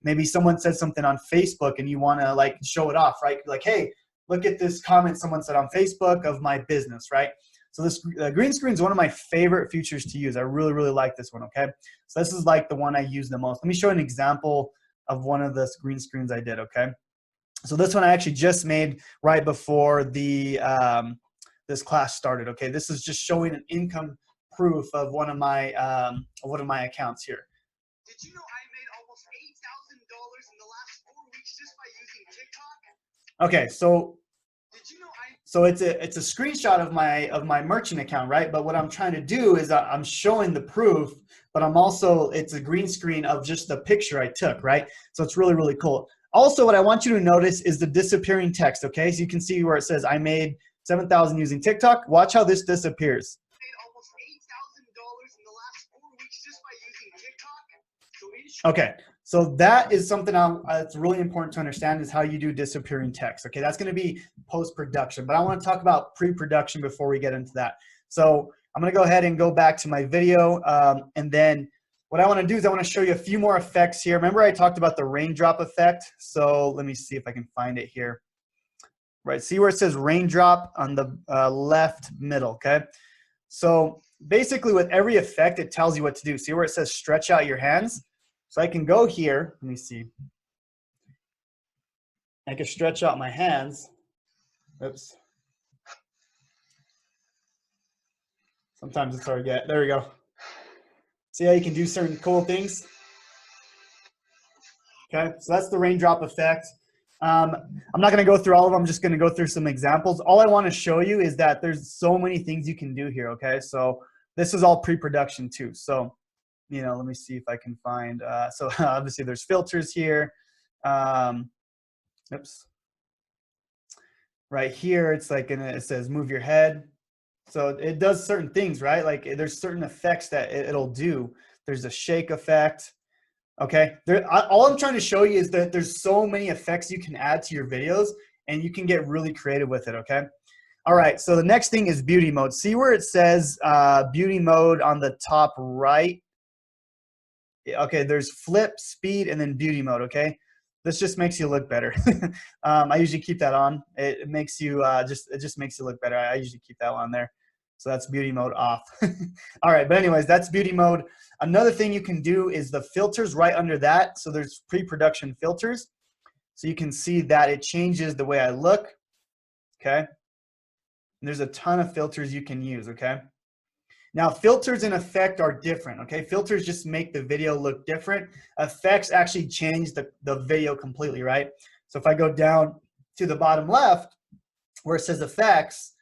maybe someone said something on Facebook and you want to like show it off, right? Like, hey, look at this comment someone said on Facebook of my business, right? So this green screen is one of my favorite features to use. I really, really like this one, okay? So this is like the one I use the most. Let me show an example of one of the green screens I did, okay? So this one I actually just made right before the this class started. Okay, this is just showing an income proof of one of my accounts here. Did you know I made almost $8,000 in the last 4 weeks just by using TikTok? Okay, so did you know so it's a screenshot of my merchant account, right? But what I'm trying to do is I'm showing the proof, but I'm also, it's a green screen of just the picture I took, right? So it's really, really cool. Also, what I want you to notice is the disappearing text, okay? So you can see where it says I made 7,000 using TikTok. Watch how this disappears. I made almost $8,000 in the last 4 weeks just by using TikTok. Okay, so that is something that's really important to understand, is how you do disappearing text. Okay, that's going to be post-production, but I want to talk about pre-production before we get into that. So I'm going to go ahead and go back to my video, and then what I want to do is I want to show you a few more effects here. Remember I talked about the raindrop effect? So let me see if I can find it here. Right, see where it says raindrop on the left middle, okay? So basically with every effect, it tells you what to do. See where it says stretch out your hands? So I can go here, let me see. I can stretch out my hands. Oops. Sometimes it's hard to get, there we go. See how you can do certain cool things? Okay, so that's the raindrop effect. I'm not going to go through all of them. I'm just going to go through some examples. All I want to show you is that there's so many things you can do here, okay? So this is all pre-production too. So, you know, let me see if I can find, so obviously there's filters here. Oops. Right here, it's like, it says move your head. So it does certain things, right? Like there's certain effects that it'll do. There's a shake effect. Okay, all I'm trying to show you is that there's so many effects you can add to your videos, and you can get really creative with it, okay? All right, so the next thing is beauty mode. See where it says beauty mode on the top right? Okay, there's flip, speed, and then beauty mode, okay? This just makes you look better. I usually keep that on. It makes you, it just makes you look better. I usually keep that on there. So that's beauty mode off. All right, but anyways, that's beauty mode. Another thing you can do is the filters right under that. So there's pre-production filters. So you can see that it changes the way I look, okay? And there's a ton of filters you can use, okay? Now, filters and effect are different, okay? Filters just make the video look different. Effects actually change the video completely, right? So if I go down to the bottom left where it says effects,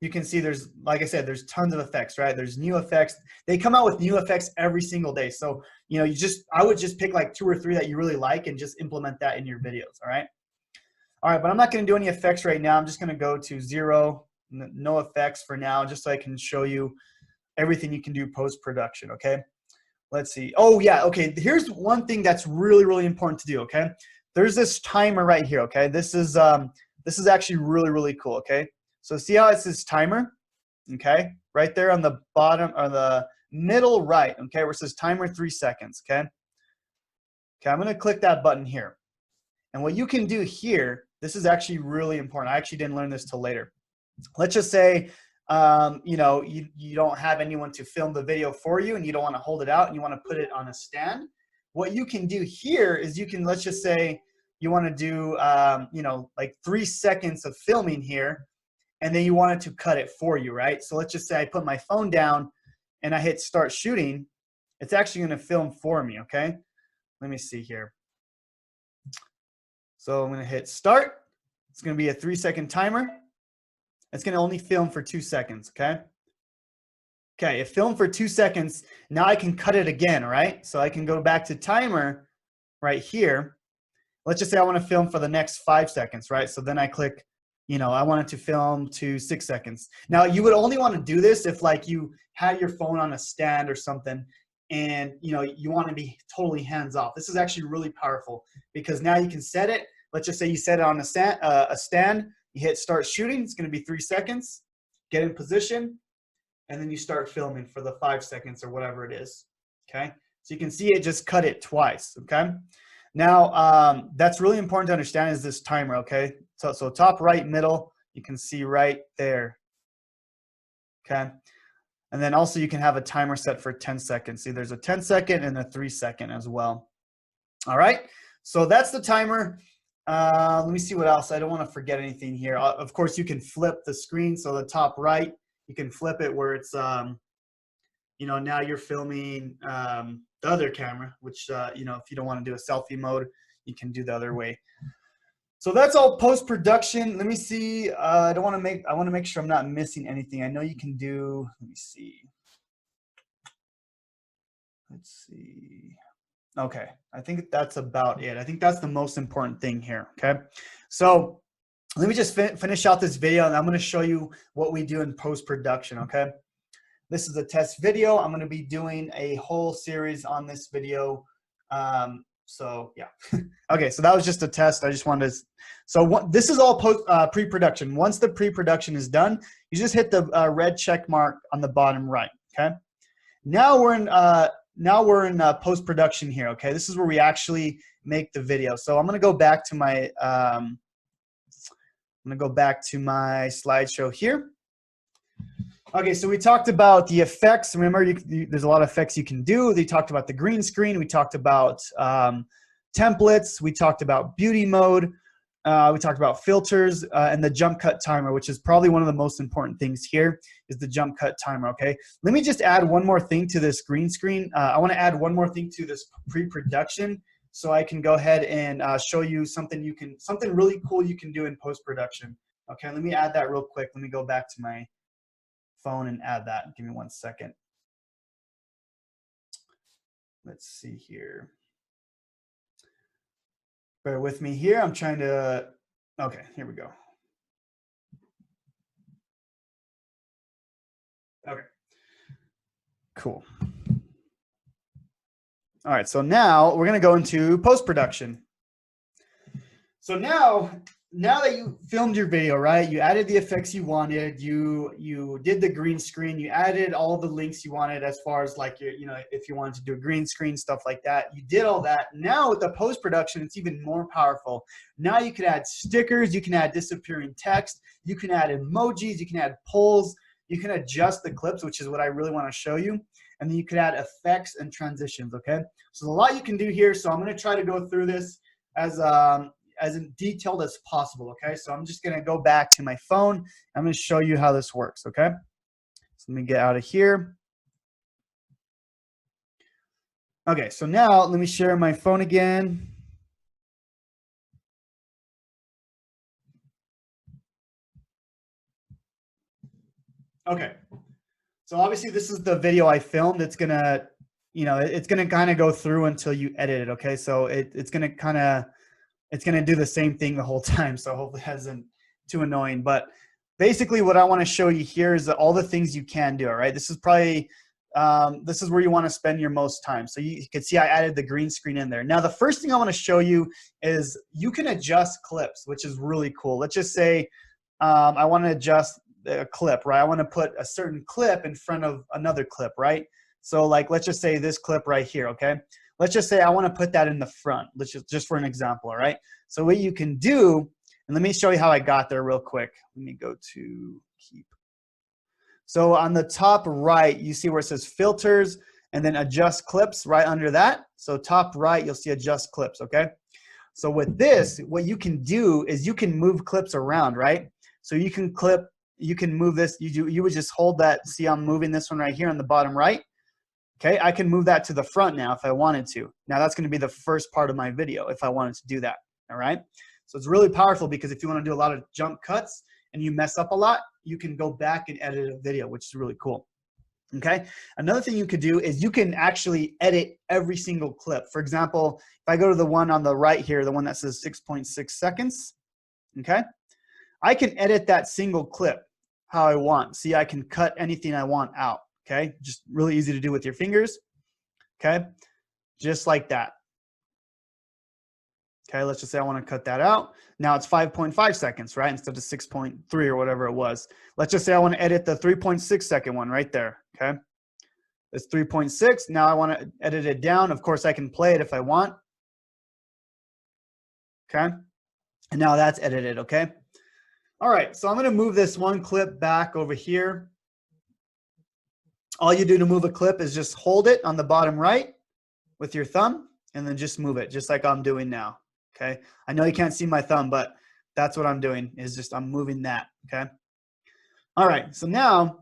you can see there's, like I said, there's tons of effects, right? There's new effects. They come out with new effects every single day. So, you know, I would just pick like 2 or 3 that you really like and just implement that in your videos, all right? All right, but I'm not gonna do any effects right now. I'm just gonna go to 0, no effects for now, just so I can show you everything you can do post-production, okay? Let's see. Oh, yeah, okay. Here's one thing that's really, really important to do, okay? There's this timer right here, okay? This is actually really, really cool, okay? So see how it says timer, okay? Right there on the bottom, or the middle right, okay, where it says timer 3 seconds, okay? Okay, I'm gonna click that button here. And what you can do here, this is actually really important. I actually didn't learn this till later. Let's just say, you know, you don't have anyone to film the video for you, and you don't want to hold it out and you want to put it on a stand. What you can do here is you can, let's just say you want to do, you know, like 3 seconds of filming here, and then you want it to cut it for you, right? So let's just say I put my phone down and I hit start shooting. It's actually going to film for me, okay? Let me see here. So I'm going to hit start. It's going to be a 3-second timer. It's going to only film for 2 seconds, okay? Okay, it filmed for 2 seconds. Now I can cut it again, right? So I can go back to timer right here. Let's just say I want to film for the next 5 seconds, right? So then I click, you know, I want it to film to 6 seconds. Now you would only want to do this if like you had your phone on a stand or something, and you know, you want to be totally hands off. This is actually really powerful because now you can set it. Let's just say you set it on a stand. You hit start shooting, it's going to be 3 seconds, get in position, and then you start filming for the 5 seconds or whatever it is, okay? So you can see it just cut it twice, okay? Now, that's really important to understand is this timer, okay? So top right, middle, you can see right there, okay? And then also you can have a timer set for 10 seconds. See, there's a 10-second and a 3-second as well. All right, so that's the timer. Let me see what else. I don't want to forget anything here. Of course, you can flip the screen. So the top right, you can flip it where it's, you know, now you're filming the other camera, which, you know, if you don't want to do a selfie mode, you can do the other way. So that's all post-production. Let me see. I want to make sure I'm not missing anything. I know you can do, let me see. Let's see. Okay, I think that's about it. I think that's the most important thing here, okay? So let me just finish out this video, and I'm gonna show you what we do in post-production, okay? This is a test video. I'm gonna be doing a whole series on this video. So yeah. Okay, so that was just a test. I just wanted to, so this is all pre-production. Once the pre-production is done, you just hit the red check mark on the bottom right, okay? Now we're in post-production here, okay? This is where we actually make the video. So I'm gonna go back to my slideshow here. Okay, so we talked about the effects. Remember, there's a lot of effects you can do. They talked about the green screen. We talked about templates. We talked about beauty mode. We talked about filters and the jump cut timer, which is probably one of the most important things here is the jump cut timer, okay? Let me just add one more thing to this green screen. I wanna add one more thing to this pre-production so I can go ahead and show you something really cool you can do in post-production. Okay, let me add that real quick. Let me go back to my phone and add that. Give me 1 second. Let's see here. Bear with me here. I'm trying to, okay, here we go. Okay, cool. All right, so now we're gonna go into post-production. So now that you filmed your video, right? You added the effects you wanted. You did the green screen. You added all the links you wanted as far as like your, you know, if you wanted to do a green screen, stuff like that. You did all that. Now with the post-production, it's even more powerful. Now you can add stickers. You can add disappearing text. You can add emojis. You can add polls. You can adjust the clips, which is what I really want to show you. And then you can add effects and transitions, okay? So there's a lot you can do here. So I'm going to try to go through this as detailed as possible, okay? So I'm just gonna go back to my phone. I'm gonna show you how this works, okay? So let me get out of here. Okay, so now let me share my phone again. Okay, so obviously this is the video I filmed. It's gonna, you know, it's gonna kind of go through until you edit it, okay? So it's gonna kind of, it's going to do the same thing the whole time. So hopefully it isn't too annoying. But basically what I want to show you here is all the things you can do, all right? This is probably, this is where you want to spend your most time. So you can see I added the green screen in there. Now, the first thing I want to show you is you can adjust clips, which is really cool. Let's just say I want to adjust a clip, right? I want to put a certain clip in front of another clip, right? So like, let's just say this clip right here, okay? Let's just say I want to put that in the front. Let's just for an example, all right? So what you can do, and let me show you how I got there real quick. Let me go to keep. So on the top right, you see where it says filters and then adjust clips right under that. So top right, you'll see adjust clips, okay? So with this, what you can do is you can move clips around, right? So you can move this, you would just hold that, see I'm moving this one right here on the bottom right. Okay, I can move that to the front now if I wanted to. Now that's gonna be the first part of my video if I wanted to do that, all right? So it's really powerful because if you wanna do a lot of jump cuts and you mess up a lot, you can go back and edit a video, which is really cool, okay? Another thing you could do is you can actually edit every single clip. For example, if I go to the one on the right here, the one that says 6.6 seconds, okay? I can edit that single clip how I want. See, I can cut anything I want out. Okay, just really easy to do with your fingers. Okay, just like that. Okay, let's just say I want to cut that out. Now it's 5.5 seconds, right? Instead of 6.3 or whatever it was. Let's just say I want to edit the 3.6 second one right there. Okay, it's 3.6. Now I want to edit it down. Of course, I can play it if I want. Okay, and now that's edited. Okay, all right. So I'm going to move this one clip back over here. All you do to move a clip is just hold it on the bottom right with your thumb and then just move it, just like I'm doing now, Okay. I know you can't see my thumb, but that's what I'm doing is just I'm moving that. Okay. All right. So now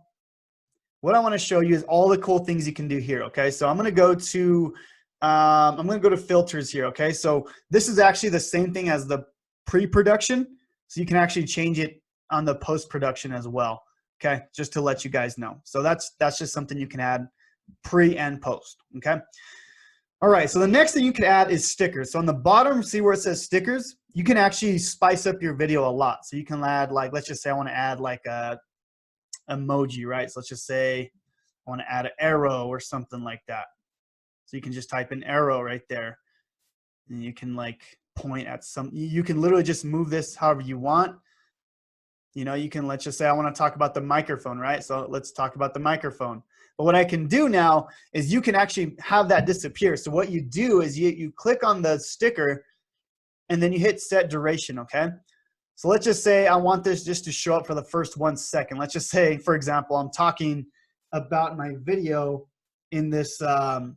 what I want to show you is all the cool things you can do here. Okay. So I'm going to go to filters here. Okay. So this is actually the same thing as the pre-production. So you can actually change it on the post-production as well. Okay. Just to let you guys know. So that's just something you can add pre and post. Okay. All right, so the next thing you can add is stickers. So on the bottom, see where it says stickers? You can actually spice up your video a lot. So you can add, like, let's just say I want to add like a emoji, right? So let's just say I want to add an arrow or something like that. So you can just type in arrow right there. And you can like point at you can literally just move this however you want. You know, you can, let's just say I want to talk about the microphone, right? So let's talk about the microphone. But what I can do now is you can actually have that disappear. So what you do is you click on the sticker and then you hit set duration, okay? So let's just say I want this just to show up for the first 1 second. Let's just say, for example, I'm talking about my video in this, or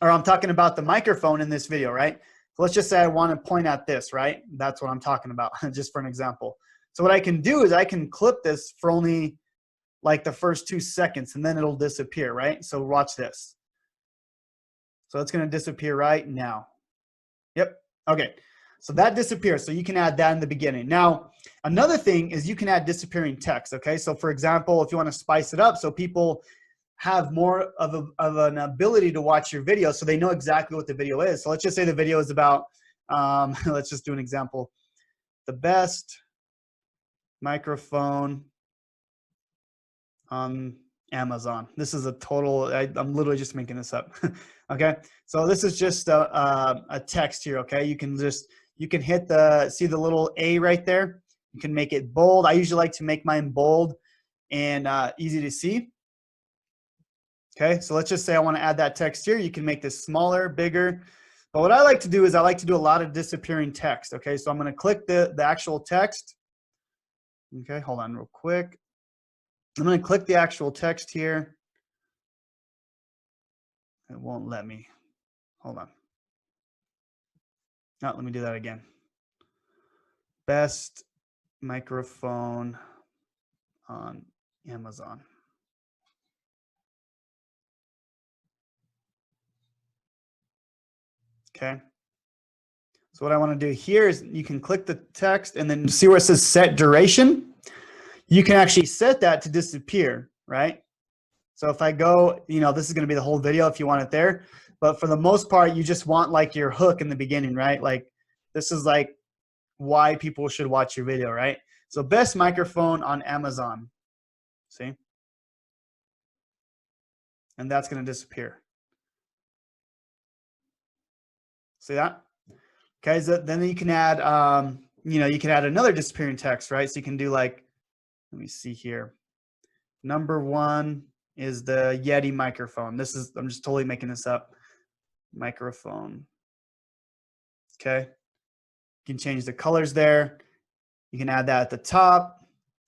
I'm talking about the microphone in this video, right? So let's just say I want to point at this, right? That's what I'm talking about, just for an example. So what I can do is I can clip this for only like the first 2 seconds and then it'll disappear, right? So watch this. So it's going to disappear right now. Yep. Okay. So that disappears. So you can add that in the beginning. Now, another thing is you can add disappearing text. Okay. So for example, if you want to spice it up so people have more of an ability to watch your video so they know exactly what the video is. So let's just say the video is about, let's just do an example. The best microphone on Amazon. This is a total, I'm literally just making this up. Okay. So this is just a text here. Okay. You can hit see the little A right there. You can make it bold. I usually like to make mine bold and easy to see. Okay. So let's just say I want to add that text here. You can make this smaller, bigger. But what I like to do is I like to do a lot of disappearing text. Okay. So I'm going to click the actual text. Okay. Hold on real quick. I'm going to click the actual text here. It won't let me. Hold on. No, let me do that again. Best microphone on Amazon. Okay. So what I want to do here is you can click the text and then see where it says set duration. You can actually set that to disappear, right? So if I go, you know, this is going to be the whole video if you want it there. But for the most part, you just want like your hook in the beginning, right? Like this is like why people should watch your video, right? So best microphone on Amazon. See? And that's going to disappear. See that? Okay, so then you can add, you know, you can add another disappearing text, right? So you can do like, let me see here. Number 1 is the Yeti microphone. This is, I'm just totally making this up. Microphone. Okay. You can change the colors there. You can add that at the top.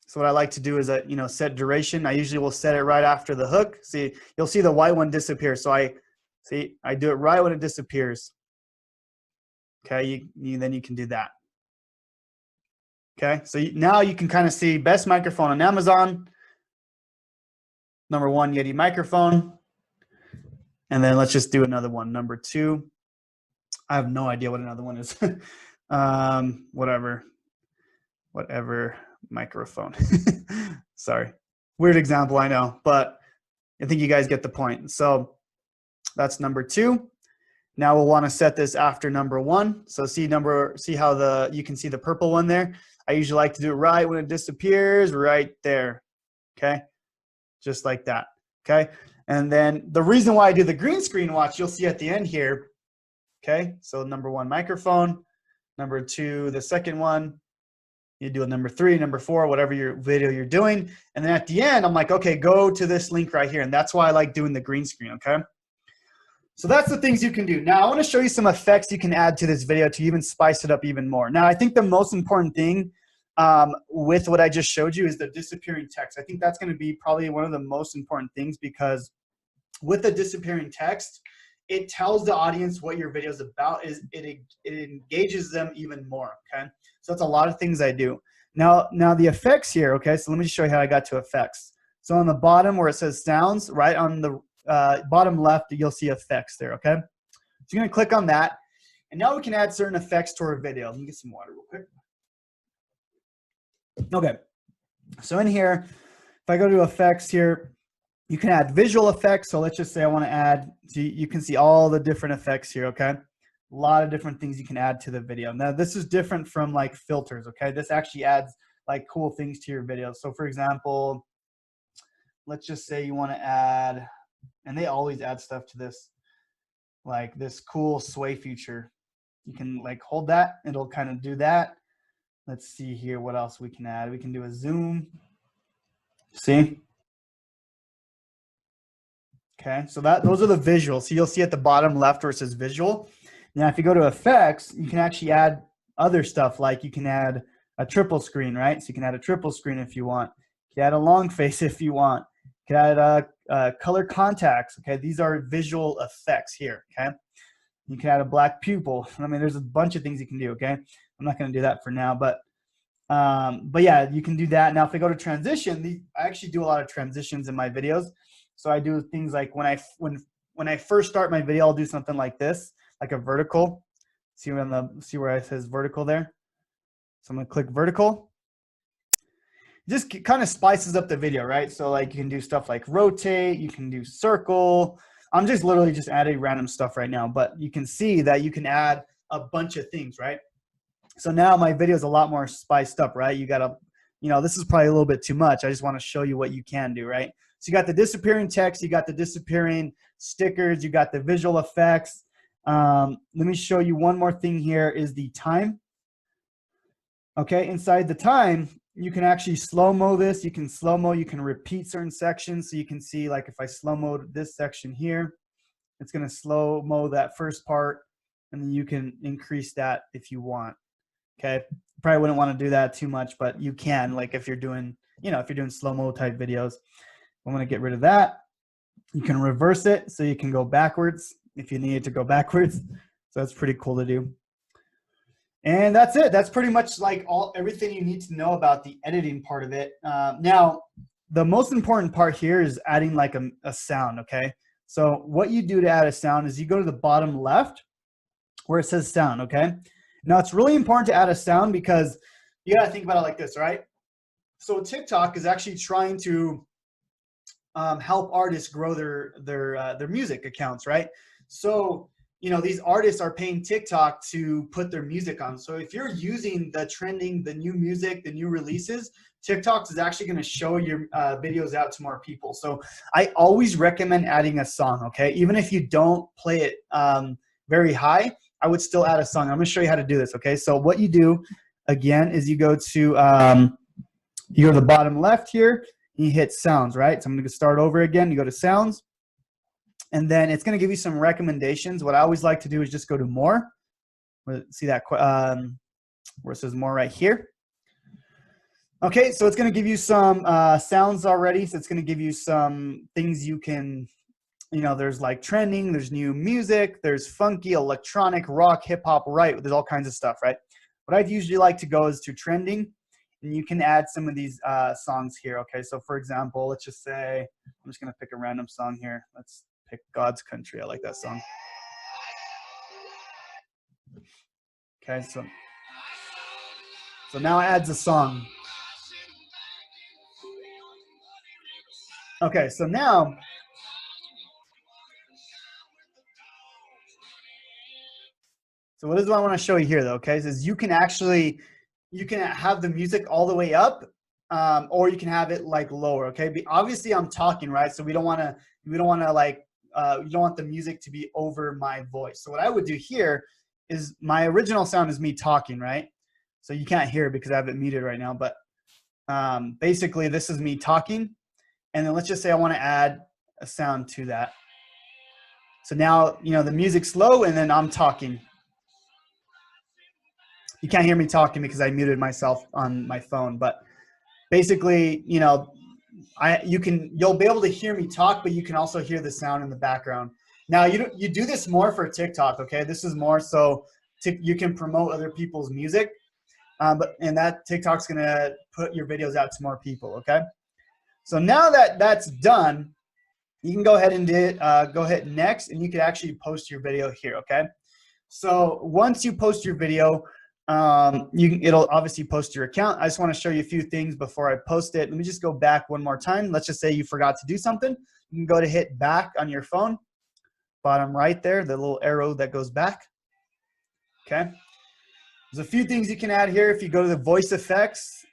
So what I like to do is you know, set duration. I usually will set it right after the hook. See, you'll see the white one disappear. So I do it right when it disappears. Okay, then you can do that. Okay, so now you can kind of see best microphone on Amazon. Number 1, Yeti microphone. And then let's just do another one. Number 2. I have no idea what another one is. Whatever microphone. Sorry. Weird example, I know, but I think you guys get the point. So that's number 2. Now we'll want to set this after number 1. So see how you can see the purple one there. I usually like to do it right when it disappears, right there. Okay. Just like that. Okay. And then the reason why I do the green screen watch, you'll see at the end here. Okay. So number 1 microphone, number 2, the second one, you do a number 3, number 4, whatever your video you're doing. And then at the end, I'm like, okay, go to this link right here. And that's why I like doing the green screen. Okay. So that's the things you can do. Now I want to show you some effects you can add to this video to even spice it up even more. Now I think the most important thing with what I just showed you is the disappearing text. I think that's going to be probably one of the most important things because with the disappearing text, it tells the audience what your video is about. It engages them even more. Okay, so that's a lot of things I do. Now the effects here. Okay, so let me show you how I got to effects. So on the bottom where it says sounds, right on the bottom left, you'll see effects there. Okay, so you're gonna click on that, and now we can add certain effects to our video. Let me get some water real quick. Okay, so in here, if I go to effects here, you can add visual effects. So let's just say I want to add, so you can see all the different effects here, okay? A lot of different things you can add to the video. Now this is different from like filters, okay? This actually adds like cool things to your video. So for example, let's just say you want to add, and they always add stuff to this, like this cool sway feature. You can like hold that, it'll kind of do that. Let's see here what else we can add. We can do a zoom. See? Okay, so those are the visuals. So you'll see at the bottom left where it says visual. Now, if you go to effects, you can actually add other stuff, like you can add a triple screen, right? So you can add a triple screen if you want. You can add a long face if you want. You can add color contacts. Okay, these are visual effects here. Okay, you can add a black pupil. I mean, there's a bunch of things you can do. Okay, I'm not going to do that for now, but yeah, you can do that. Now, if I go to transition, I actually do a lot of transitions in my videos. So I do things like when I first start my video, I'll do something like this, like a vertical. See where it says vertical there? So I'm gonna click vertical. Just kind of spices up the video, right? So like you can do stuff like rotate, you can do circle. I'm just literally just adding random stuff right now, but you can see that you can add a bunch of things, right? So now my video is a lot more spiced up, right? You gotta, this is probably a little bit too much. I just want to show you what you can do, right? So you got the disappearing text, you got the disappearing stickers, you got the visual effects. Let me show you one more thing here is the time. Okay, inside the time, you can actually slow-mo this. You can slow-mo, you can repeat certain sections. So you can see, like if I slow-mo this section here, it's gonna slow-mo that first part, and then you can increase that if you want. Okay, probably wouldn't want to do that too much, but you can, like if you're doing, if you're doing slow-mo type videos. I'm going to get rid of that. You can reverse it so you can go backwards if you need it to go backwards. So that's pretty cool to do. And that's it. That's pretty much like everything you need to know about the editing part of it. Now, the most important part here is adding like a sound, okay? So what you do to add a sound is you go to the bottom left where it says sound, okay? Now, it's really important to add a sound because you got to think about it like this, right? So TikTok is actually trying to help artists grow their music accounts, right? So, these artists are paying TikTok to put their music on. So if you're using the trending, the new music, the new releases, TikTok is actually going to show your videos out to more people. So I always recommend adding a song, okay? Even if you don't play it very high, I would still add a song. I'm going to show you how to do this, okay? So what you do, again, is you go to the bottom left here, you hit sounds, right? So I'm going to start over again. You go to sounds, and then it's going to give you some recommendations. What I always like to do is just go to more. See that where it says more right here. Okay, so it's going to give you some sounds already. So it's going to give you some things you can, there's like trending, there's new music, there's funky, electronic, rock, hip hop, right? There's all kinds of stuff, right? What I'd usually like to go is to trending. And you can add some of these songs here, okay? So for example, let's just say, I'm just gonna pick a random song here. Let's pick God's Country. I like that song. Okay, so now it adds a song. Okay, so now, so what is what I wanna show you here though, okay? Is you can have the music all the way up, or you can have it like lower, okay? But obviously I'm talking, right? So we don't want like, you don't want the music to be over my voice. So what I would do here is my original sound is me talking, right? So you can't hear it because I have it muted right now, but basically this is me talking. And then let's just say I want to add a sound to that. So now, the music's low and then I'm talking. You can't hear me talking because I muted myself on my phone, but basically, you'll be able to hear me talk, but you can also hear the sound in the background. Now you do this more for TikTok, okay? This is more so you can promote other people's music, and that TikTok's gonna put your videos out to more people, okay? So now that that's done, you can go ahead and go hit next, and you can actually post your video here, okay? So once you post your video, it'll obviously post to your account. I just want to show you a few things before I post it. Let me just go back one more time. Let's just say you forgot to do something. You can go to hit back on your phone, bottom right there, the little arrow that goes back. Okay. There's a few things you can add here. If you go to the voice effects,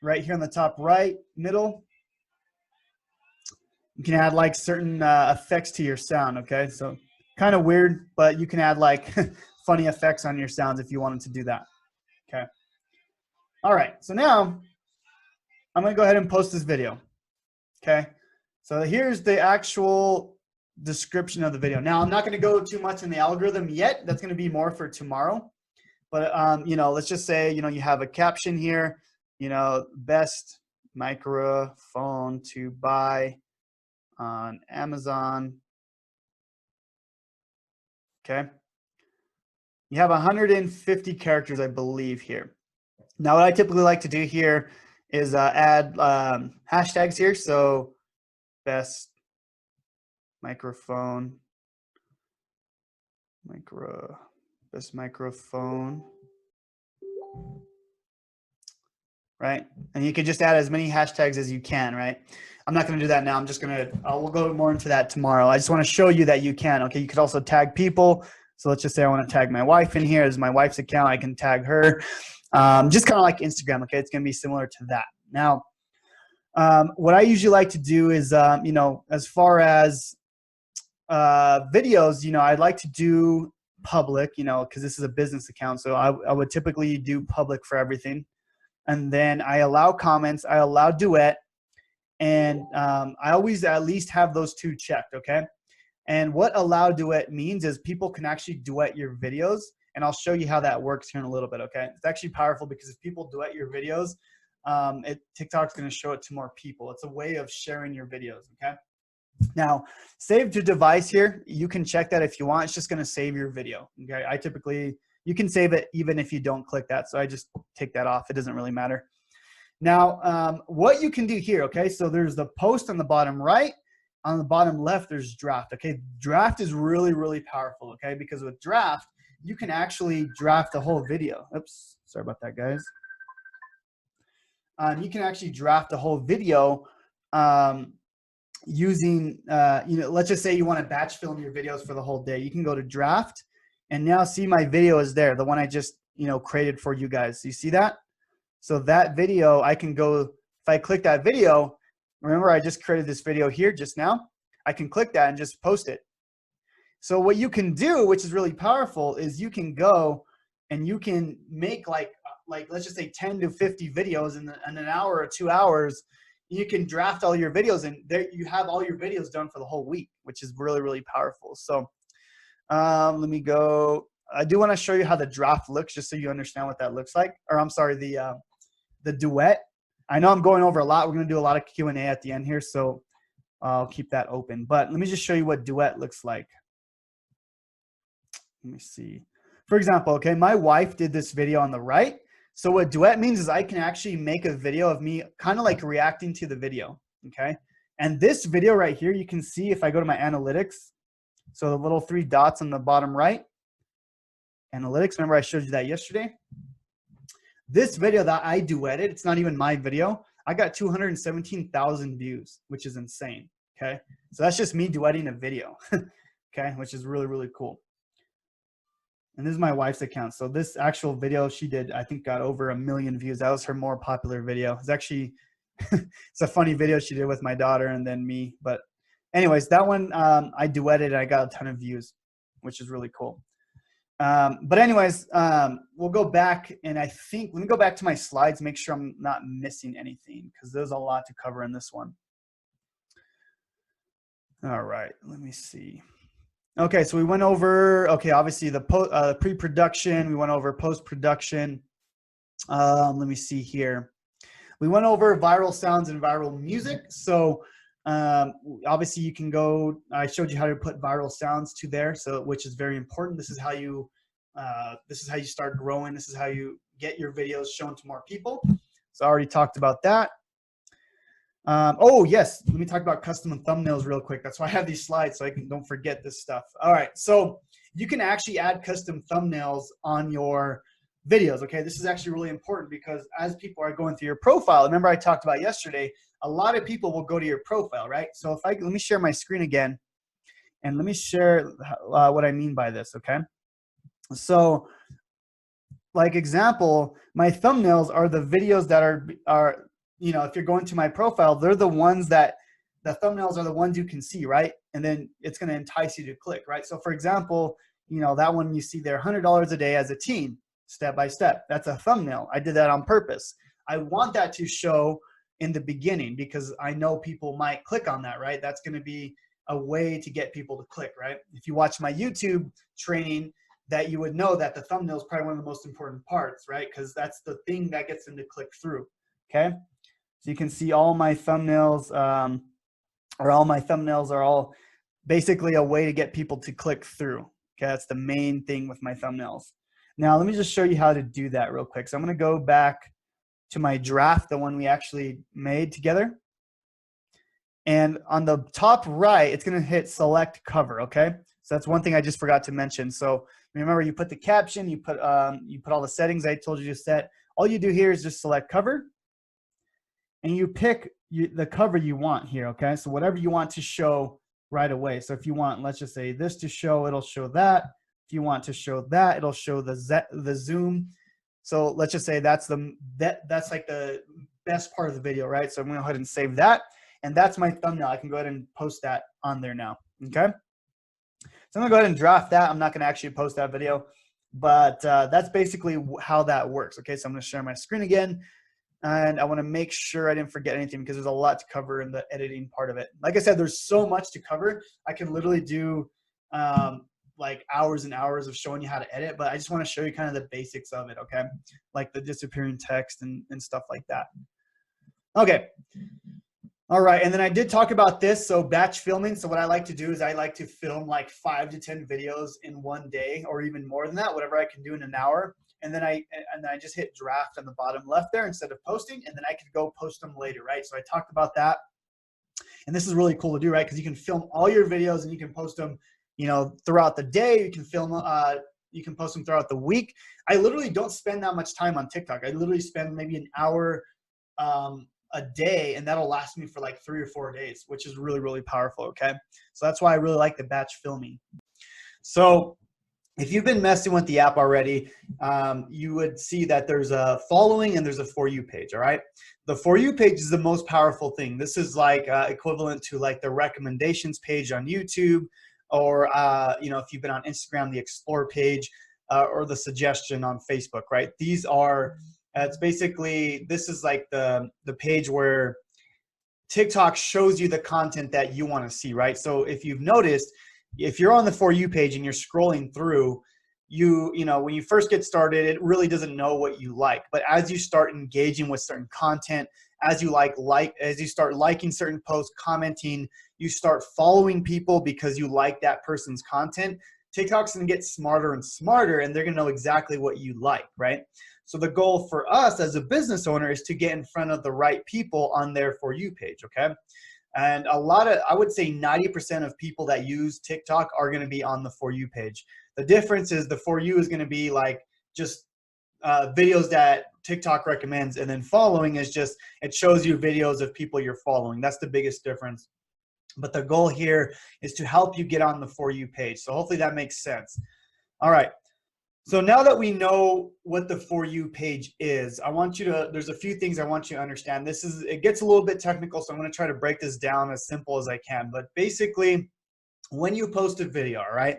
right here on the top right, middle, you can add like certain effects to your sound, okay? So kind of weird, but you can add like funny effects on your sounds if you wanted to do that, okay? All right, so now I'm gonna go ahead and post this video, okay? So here's the actual description of the video. Now I'm not gonna go too much in the algorithm yet. That's gonna be more for tomorrow. But you know, let's just say, you know, you have a caption here, you know, best microphone to buy on Amazon. Okay. You have 150 characters, I believe, here. Now, what I typically like to do here is add hashtags here. So best microphone, best microphone, right? And you can just add as many hashtags as you can, right? I'm not going to do that now. I'm just going to, we'll go more into that tomorrow. I just want to show you that you can, okay? You could also tag people. So let's just say I want to tag my wife in here as my wife's account. I can tag her. Just kind of like Instagram, okay? It's going to be similar to that. Now, what I usually like to do is, you know, as far as videos, you know, I'd like to do public, you know, because this is a business account. So I would typically do public for everything. And then I allow comments, I allow duet, and I always at least have those two checked, okay? And what allow duet means is people can actually duet your videos, and I'll show you how that works here in a little bit, okay? It's actually powerful because if people duet your videos, TikTok's gonna show it to more people. It's a way of sharing your videos, okay? Now, save to device here, you can check that if you want. It's just gonna save your video, okay? I typically, you can save it even if you don't click that, so I just take that off. It doesn't really matter. Now, what you can do here, okay, so there's the post on the bottom right. On the bottom left, there's draft, okay? Draft is really, really powerful, okay? Because with draft, you can actually draft the whole video. Oops, sorry about that, guys. You can actually draft the whole video using, you know, let's just say you want to batch film your videos for the whole day. You can go to draft, and now see my video is there, the one I just, you know, created for you guys. So you see that? So that video, I can go, if I click that video, remember I just created this video here just now, I can click that and just post it. So what you can do, which is really powerful, is you can go and you can make like let's just say 10 to 50 videos in an hour or 2 hours. You can draft all your videos, and there you have all your videos done for the whole week, which is really, really powerful. So let me go. I do want to show you how the draft looks, just so you understand what that looks like. Or I'm sorry, the duet. I know I'm going over a lot. We're going to do a lot of Q&A at the end here, so I'll keep that open. But let me just show you what duet looks like. Let me see. For example, okay, my wife did this video on the right. So what duet means is I can actually make a video of me kind of like reacting to the video, okay? And this video right here, you can see if I go to my analytics, so the little 3 dots on the bottom right, analytics, remember I showed you that yesterday? This video that I duetted, it's not even my video, I got 217,000 views, which is insane, okay? So that's just me duetting a video, okay, which is really, really cool. And this is my wife's account. So this actual video she did, I think, got over 1 million views. That was her more popular video. It's actually, it's a funny video she did with my daughter and then me. But anyways, that one I duetted and I got a ton of views, which is really cool. But anyways, we'll go back, and I think, let me go back to my slides, make sure I'm not missing anything, because there's a lot to cover in this one. All right, let me see. Okay, so we went over, okay, obviously the pre-production, we went over post-production. Let me see here. We went over viral sounds and viral music. So Obviously you can go, I showed you how to put viral sounds to there, so which is very important. This is how you start growing. This is how you get your videos shown to more people. So I already talked about that. Oh yes, let me talk about custom thumbnails real quick. That's why I have these slides, so I don't forget this stuff. All right, so you can actually add custom thumbnails on your videos. Okay, this is actually really important because as people are going through your profile, remember I talked about yesterday, a lot of people will go to your profile, right? So if let me share my screen again, and let me share what I mean by this. Okay, so like example, my thumbnails are the videos that are if you're going to my profile, they're the ones that the thumbnails are the ones you can see, right? And then it's going to entice you to click, right? So for example, that one you see there, $100 a day as a teen, step by step. That's a thumbnail. I did that on purpose. I want that to show in the beginning because I know people might click on that, right? That's going to be a way to get people to click, right? If you watch my YouTube training, that you would know that the thumbnail is probably one of the most important parts, right? Because that's the thing that gets them to click through, okay? So you can see all my thumbnails, are all basically a way to get people to click through, okay? That's the main thing with my thumbnails. Now, let me just show you how to do that real quick. So I'm gonna go back to my draft, the one we actually made together. And on the top right, it's gonna hit select cover, okay? So that's one thing I just forgot to mention. So remember, you put the caption, you put all the settings I told you to set. All you do here is just select cover, and you pick the cover you want here, okay? So whatever you want to show right away. So if you want, let's just say this to show, it'll show that. If you want to show that, it'll show the zoom. So let's just say that's like the best part of the video, right? So I'm gonna go ahead and save that. And that's my thumbnail. I can go ahead and post that on there now, okay? So I'm gonna go ahead and draft that. I'm not gonna actually post that video, but that's basically how that works, okay? So I'm gonna share my screen again, and I wanna make sure I didn't forget anything because there's a lot to cover in the editing part of it. Like I said, there's so much to cover. I can literally do like hours and hours of showing you how to edit, but I just wanna show you kind of the basics of it, okay? Like the disappearing text and stuff like that. Okay. All right, and then I did talk about this, so batch filming. So what I like to do is I like to film like 5 to 10 videos in one day, or even more than that, whatever I can do in an hour. And then I just hit draft on the bottom left there instead of posting, and then I could go post them later, right? So I talked about that, and this is really cool to do, right? Because you can film all your videos and you can post them, throughout the day. You can you can post them throughout the week. I literally don't spend that much time on TikTok. I literally spend maybe an hour a day, and that'll last me for like 3 or 4 days, which is really, really powerful, okay? So that's why I really like the batch filming. So if you've been messing with the app already, you would see that there's a following and there's a For You page, all right? The For You page is the most powerful thing. This is like equivalent to like the recommendations page on YouTube, or if you've been on Instagram, the Explore page, or the suggestion on Facebook, right? These are it's basically, this is like the page where TikTok shows you the content that you want to see, right? So if you've noticed, if you're on the For You page and you're scrolling through, when you first get started, it really doesn't know what you like. But as you start engaging with certain content, as you as you start liking certain posts, commenting, you start following people because you like that person's content, TikTok's gonna get smarter and smarter, and they're gonna know exactly what you like, right? So the goal for us as a business owner is to get in front of the right people on their For You page, okay? And I would say 90% of people that use TikTok are gonna be on the For You page. The difference is the For You is gonna be like just videos that TikTok recommends, and then following is just, it shows you videos of people you're following. That's the biggest difference. But the goal here is to help you get on the For You page. So hopefully that makes sense. All right. So now that we know what the For You page is, there's a few things I want you to understand. It gets a little bit technical, so I'm going to try to break this down as simple as I can. But basically, when you post a video, all right,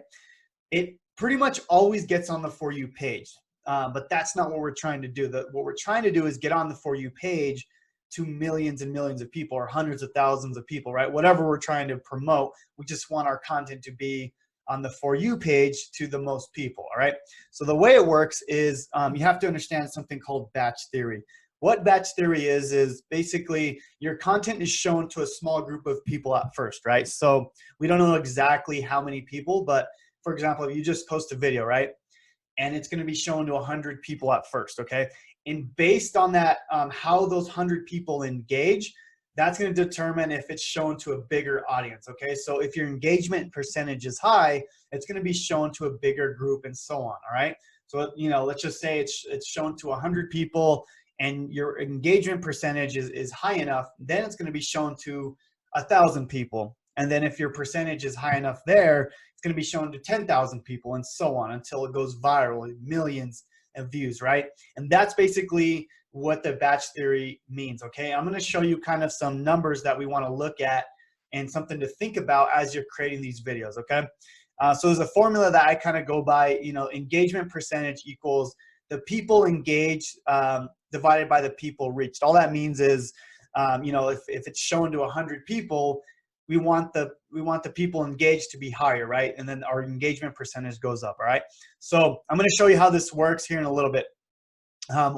it pretty much always gets on the For You page. But that's not what we're trying to do. What we're trying to do is get on the For You page to millions and millions of people, or hundreds of thousands of people, right? Whatever we're trying to promote, we just want our content to be on the For You page to the most people, all right? So the way it works is you have to understand something called batch theory. what batch theory is basically your content is shown to a small group of people at first, right? So we don't know exactly how many people, but for example, if you just post a video, right? And it's going to be shown to 100 people at first, okay? And based on that, how those 100 people engage, that's going to determine if it's shown to a bigger audience, okay? So if your engagement percentage is high, it's going to be shown to a bigger group and so on, all right? So, you know, let's just say it's shown to 100 people and your engagement percentage is high enough, then it's going to be shown to 1,000 people. And then if your percentage is high enough there, it's going to be shown to 10,000 people and so on until it goes viral, millions of views, right? And that's basically what the batch theory means, okay? I'm going to show you kind of some numbers that we want to look at and something to think about as you're creating these videos, okay? So there's a formula that I kind of go by, you know, engagement percentage equals the people engaged divided by the people reached. All that means is, you know, if it's shown to 100 people, we want the people engaged to be higher, right? And then our engagement percentage goes up, all right? So I'm going to show you how this works here in a little bit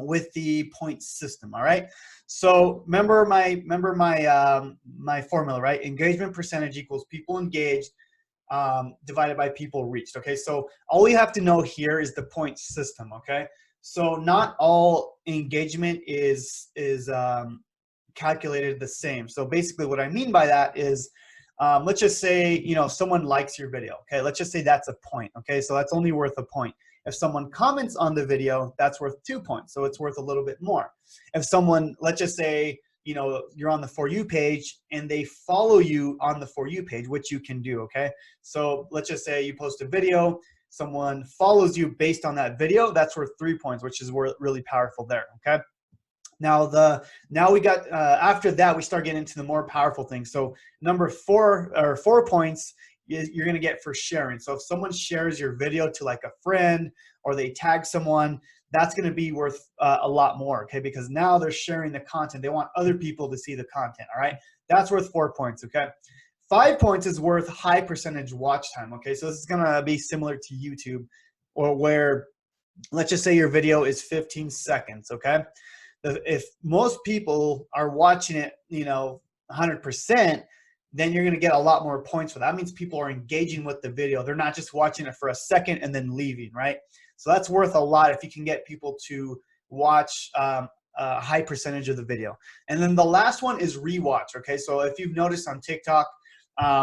with the point system, all right? So remember my my formula, right? Engagement percentage equals people engaged divided by people reached, okay? So all we have to know here is the point system, okay? So not all engagement is calculated the same. So basically what I mean by that is, let's just say, you know, someone likes your video, okay? Let's just say that's a point, okay? So that's only worth a point. If someone comments on the video, that's worth 2 points, so it's worth a little bit more. If someone, let's just say, you know, you're on the For You page and they follow you on the For You page, which you can do, okay? So let's just say you post a video, someone follows you based on that video, that's worth 3 points, which is really powerful there, okay? Now we got after that we start getting into the more powerful things. So number 4 points you're gonna get for sharing. So if someone shares your video to like a friend or they tag someone, that's gonna be worth a lot more, okay? Because now they're sharing the content. They want other people to see the content, all right? That's worth 4 points, okay? 5 points is worth high percentage watch time, okay? So this is gonna be similar to YouTube, or where, let's just say your video is 15 seconds, okay? If most people are watching it, you know, 100%, then you're going to get a lot more points for that. That means people are engaging with the video. They're not just watching it for a second and then leaving, right? So that's worth a lot if you can get people to watch a high percentage of the video. And then the last one is rewatch, okay? So if you've noticed on TikTok,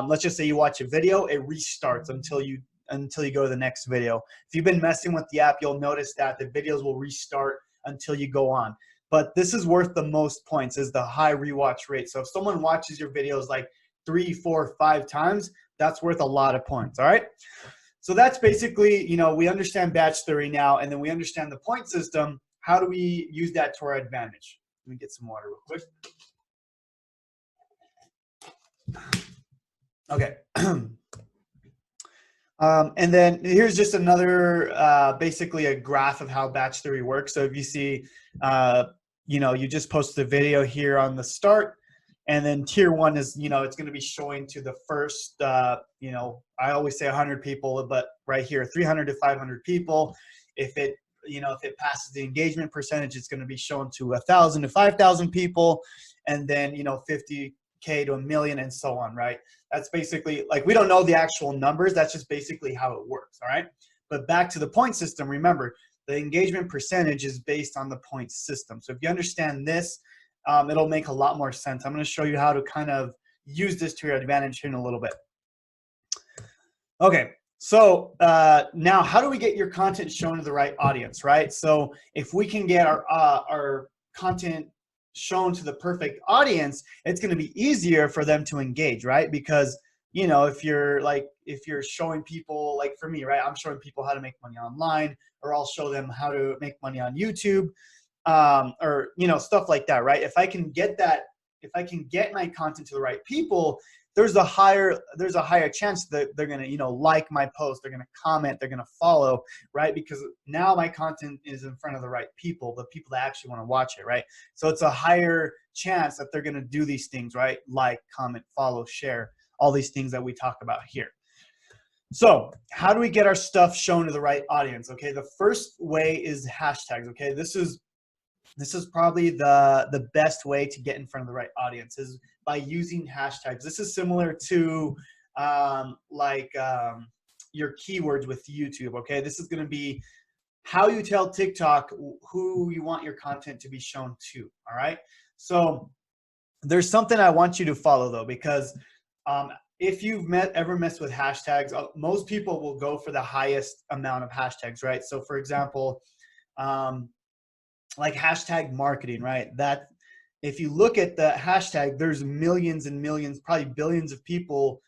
let's just say you watch a video, it restarts until you go to the next video. If you've been messing with the app, you'll notice that the videos will restart until you go on. But this is worth the most points, is the high rewatch rate. So if someone watches your videos like 3, 4, 5 times, that's worth a lot of points, all right? So that's basically, you know, we understand batch theory now, and then we understand the point system. How do we use that to our advantage? Let me get some water real quick. Okay. And then here's just another, basically a graph of how batch theory works. So if you see, you know, you just posted a video here on the start, and then tier 1 is, you know, it's going to be showing to the first, you know, I always say 100 people, but right here, 300 to 500 people. If it, you know, if it passes the engagement percentage, it's going to be shown to 1,000 to 5,000 people, and then, you know, 50K to 1 million and so on, right? That's basically, like, we don't know the actual numbers. That's just basically how it works, all right? But back to the point system, remember, the engagement percentage is based on the point system. So if you understand this, it'll make a lot more sense. I'm going to show you how to kind of use this to your advantage here in a little bit. Okay, so now how do we get your content shown to the right audience, right? So if we can get our content shown to the perfect audience, it's going to be easier for them to engage, right? Because, you know, if you're showing people, like for me, right, I'm showing people how to make money online, or I'll show them how to make money on YouTube, or, you know, stuff like that, right? If I can get my content to the right people, there's a higher chance that they're going to, you know, like my post, they're going to comment, they're going to follow, right? Because now my content is in front of the right people, the people that actually want to watch it, right? So it's a higher chance that they're going to do these things, right? Like, comment, follow, share, all these things that we talk about here. So how do we get our stuff shown to the right audience? Okay, the first way is hashtags. Okay, this is this is probably the best way to get in front of the right audience is by using hashtags. This is similar to your keywords with YouTube. Okay, this is going to be how you tell TikTok who you want your content to be shown to. All right, so there's something I want you to follow though, because if you've ever messed with hashtags, most people will go for the highest amount of hashtags, right? So for example, like hashtag marketing, right? That if you look at the hashtag, there's millions and millions, probably billions of people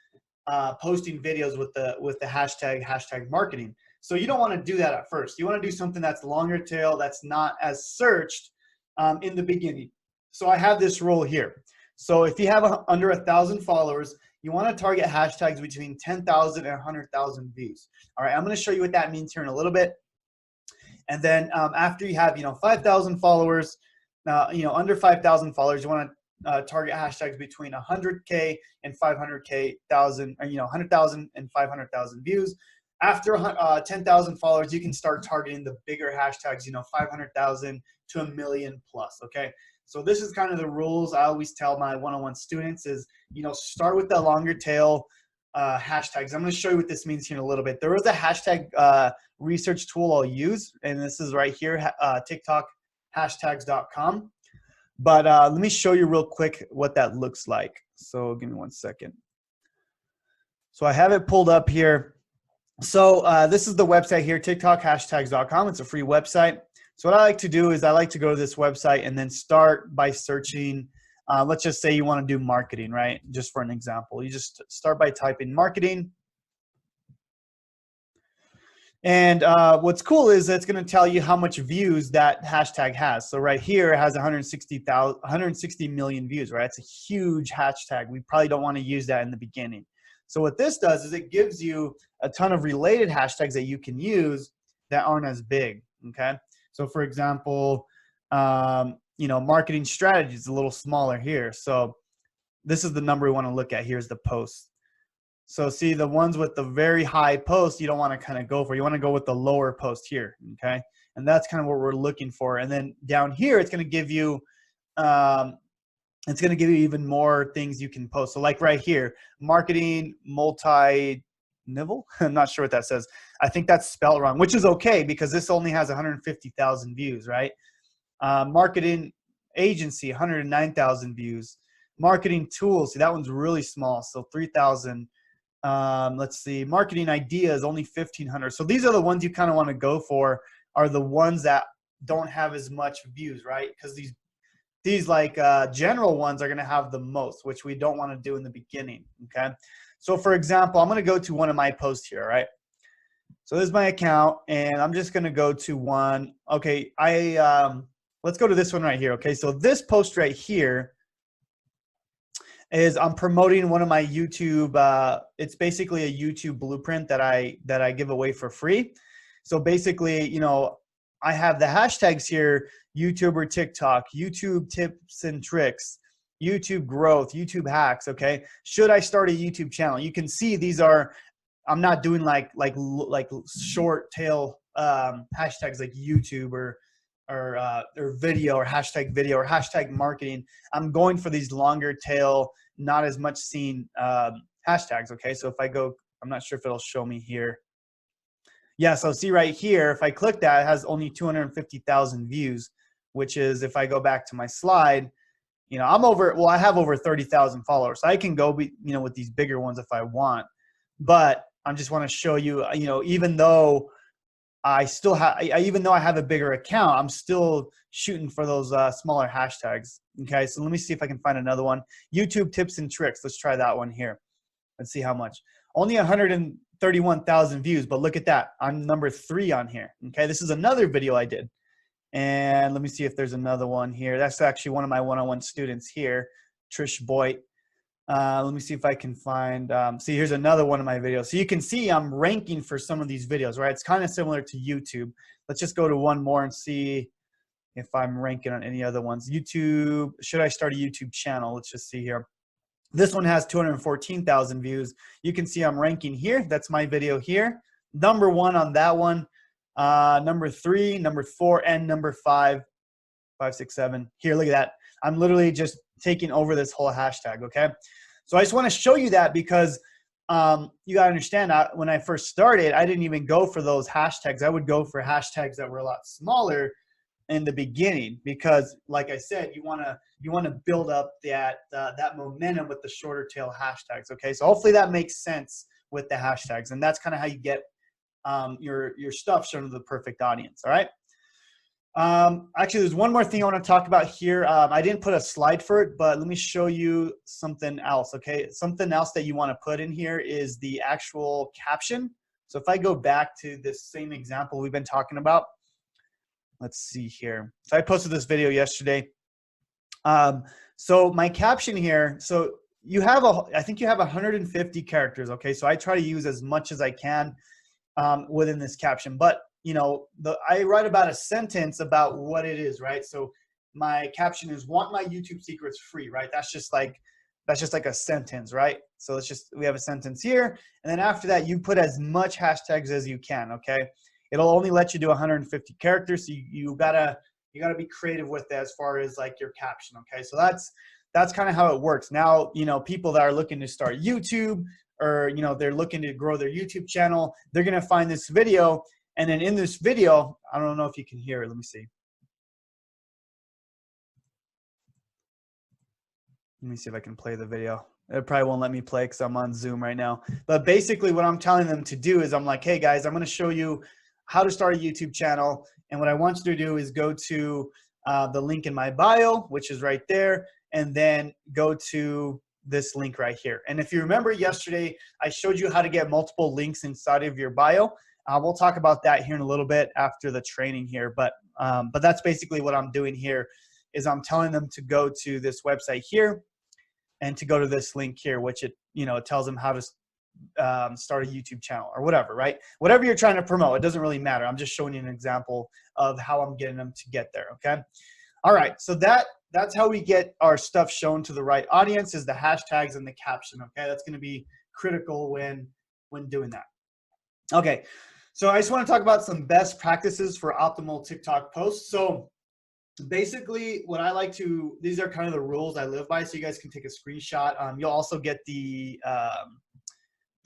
posting videos with the hashtag marketing. So you don't want to do that at first. You want to do something that's longer tail, that's not as searched in the beginning. So I have this rule here. So if you have under 1,000 followers, you want to target hashtags between 10,000 and 100,000 views. All right, I'm going to show you what that means here in a little bit. And then after you have 5,000 followers, under 5,000 followers, you want to target hashtags between 100K and 500K thousand, or 100,000 and 500,000 views. After 10,000 followers, you can start targeting the bigger hashtags, 500,000 to 1 million plus. Okay, so this is kind of the rules I always tell my one-on-one students is, start with the longer tail hashtags. I'm going to show you what this means here in a little bit. There is a hashtag research tool I'll use, and this is right here, TikTokhashtags.com. But let me show you real quick what that looks like. So give me 1 second. So I have it pulled up here. So this is the website here, TikTokhashtags.com. It's a free website. So what I like to do is I like to go to this website and then start by searching. Let's just say you want to do marketing, right? Just for an example, you just start by typing marketing. And what's cool is it's going to tell you how much views that hashtag has. So right here it has 160 million views, right? It's a huge hashtag. We probably don't want to use that in the beginning. So what this does is it gives you a ton of related hashtags that you can use that aren't as big, okay? So for example, marketing strategy is a little smaller here. So this is the number we want to look at. Here's the post. So see the ones with the very high post, you don't want to kind of go for. You want to go with the lower post here, okay? And that's kind of what we're looking for. And then down here, it's going to give you, even more things you can post. So like right here, marketing multi-nivel. I'm not sure what that says. I think that's spelled wrong, which is okay because this only has 150,000 views, right? Marketing agency, 109,000 views. Marketing tools, see that one's really small, so 3,000. Let's see, marketing ideas, only 1,500. So these are the ones you kind of want to go for, are the ones that don't have as much views, right? Because these like general ones are going to have the most, which we don't want to do in the beginning, okay? So for example, I'm going to go to one of my posts here, right? So this is my account, and I'm just going to go to one. Okay, let's go to this one right here, okay? So this post right here is I'm promoting one of my YouTube, it's basically a YouTube blueprint that I give away for free. So basically, I have the hashtags here, YouTube or TikTok, YouTube tips and tricks, YouTube growth, YouTube hacks, okay? Should I start a YouTube channel? You can see these are, I'm not doing like short tail hashtags like YouTube or video or hashtag marketing. I'm going for these longer tail, not as much seen hashtags, okay? So if I go, I'm not sure if it'll show me here. Yeah, so see right here, if I click that, it has only 250,000 views, which is, if I go back to my slide, I have over 30,000 followers. So I can go, with these bigger ones if I want. But I just want to show you, even though I have a bigger account, I'm still shooting for those smaller hashtags. Okay, so let me see if I can find another one. YouTube tips and tricks. Let's try that one here. Let's see how much. Only 131,000 views, but look at that. I'm number 3 on here. Okay, this is another video I did. And let me see if there's another one here. That's actually one of my one-on-one students here, Trish Boyd. Let me see if I can find, see, here's another one of my videos. So you can see I'm ranking for some of these videos, right? It's kind of similar to YouTube. Let's just go to one more and see if I'm ranking on any other ones. YouTube, should I start a YouTube channel? Let's just see here. This one has 214,000 views. You can see I'm ranking here. That's my video here. Number 1 on that one. Number 3, number 4, and number 5 5, 6, 7. Here, look at that. I'm literally just taking over this whole hashtag, okay? So I just want to show you that because you got to understand that when I first started, I didn't even go for those hashtags. I would go for hashtags that were a lot smaller in the beginning because, like I said, you want to build up that momentum with the shorter tail hashtags, okay? So hopefully that makes sense with the hashtags, and that's kind of how you get your stuff shown to the perfect audience, all right? Actually, there's one more thing I want to talk about here. I didn't put a slide for it, but let me show you something else, okay? Something else that you want to put in here is the actual caption. So if I go back to this same example we've been talking about, let's see here. So I posted this video yesterday. So my caption here, so I think you have 150 characters, okay? So I try to use as much as I can within this caption, but you know, I write about a sentence about what it is, right? So my caption is "Want my YouTube secrets free," right? That's just like a sentence, right? So we have a sentence here, and then after that, you put as much hashtags as you can, okay? It'll only let you do 150 characters, so you gotta be creative with it as far as like your caption, okay? So that's kind of how it works. Now, you know, people that are looking to start YouTube or you know they're looking to grow their YouTube channel, they're gonna find this video. And then in this video, I don't know if you can hear it. Let me see. Let me see if I can play the video. It probably won't let me play because I'm on Zoom right now. But basically what I'm telling them to do is I'm like, hey guys, I'm going to show you how to start a YouTube channel. And what I want you to do is go to the link in my bio, which is right there, and then go to this link right here. And if you remember yesterday, I showed you how to get multiple links inside of your bio. We'll talk about that here in a little bit after the training here, but that's basically what I'm doing here is I'm telling them to go to this website here and to go to this link here, which it tells them how to start a YouTube channel or whatever, right? Whatever you're trying to promote, it doesn't really matter. I'm just showing you an example of how I'm getting them to get there, okay? All right, so that's how we get our stuff shown to the right audience is the hashtags and the caption, okay? That's gonna be critical when doing that. Okay. So I just want to talk about some best practices for optimal TikTok posts. So basically what I like to, these are kind of the rules I live by, so you guys can take a screenshot. You'll also get the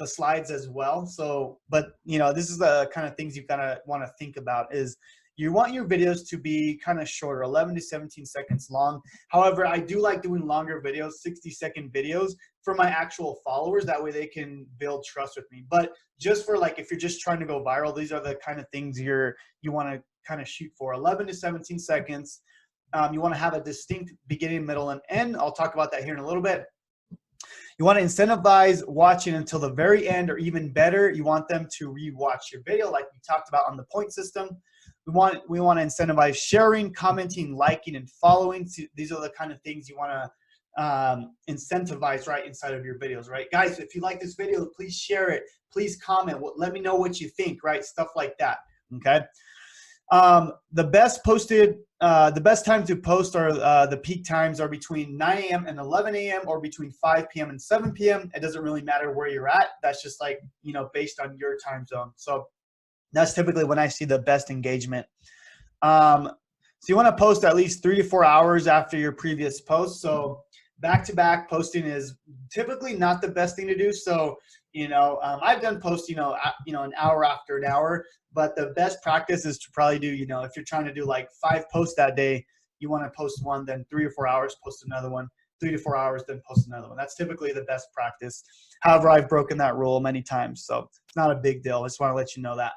slides as well. So, but you know, this is the kind of things you kind of want to think about is you want your videos to be kind of shorter, 11 to 17 seconds long. However, I do like doing longer videos, 60-second videos for my actual followers. That way they can build trust with me. But just for like, if you're just trying to go viral, these are the kind of things you want to kind of shoot for. 11 to 17 seconds. You want to have a distinct beginning, middle, and end. I'll talk about that here in a little bit. You want to incentivize watching until the very end, or even better, you want them to rewatch your video like we talked about on the point system. We want to incentivize sharing, commenting, liking, and following. So these are the kind of things you want to incentivize right inside of your videos, right? Guys, if you like this video, please share it. Please comment. Let me know what you think, right? Stuff like that, okay? The best time to post are the peak times are between 9 a.m. and 11 a.m. or between 5 p.m. and 7 p.m. It doesn't really matter where you're at. That's just like, based on your time zone. So that's typically when I see the best engagement. So you want to post at least 3 to 4 hours after your previous post. So back-to-back posting is typically not the best thing to do. So, I've done posts, an hour after an hour, but the best practice is to probably do, if you're trying to do like 5 posts that day, you want to post one, then 3 or 4 hours, post another one, 3 to 4 hours, then post another one. That's typically the best practice. However, I've broken that rule many times, so it's not a big deal. I just want to let you know that.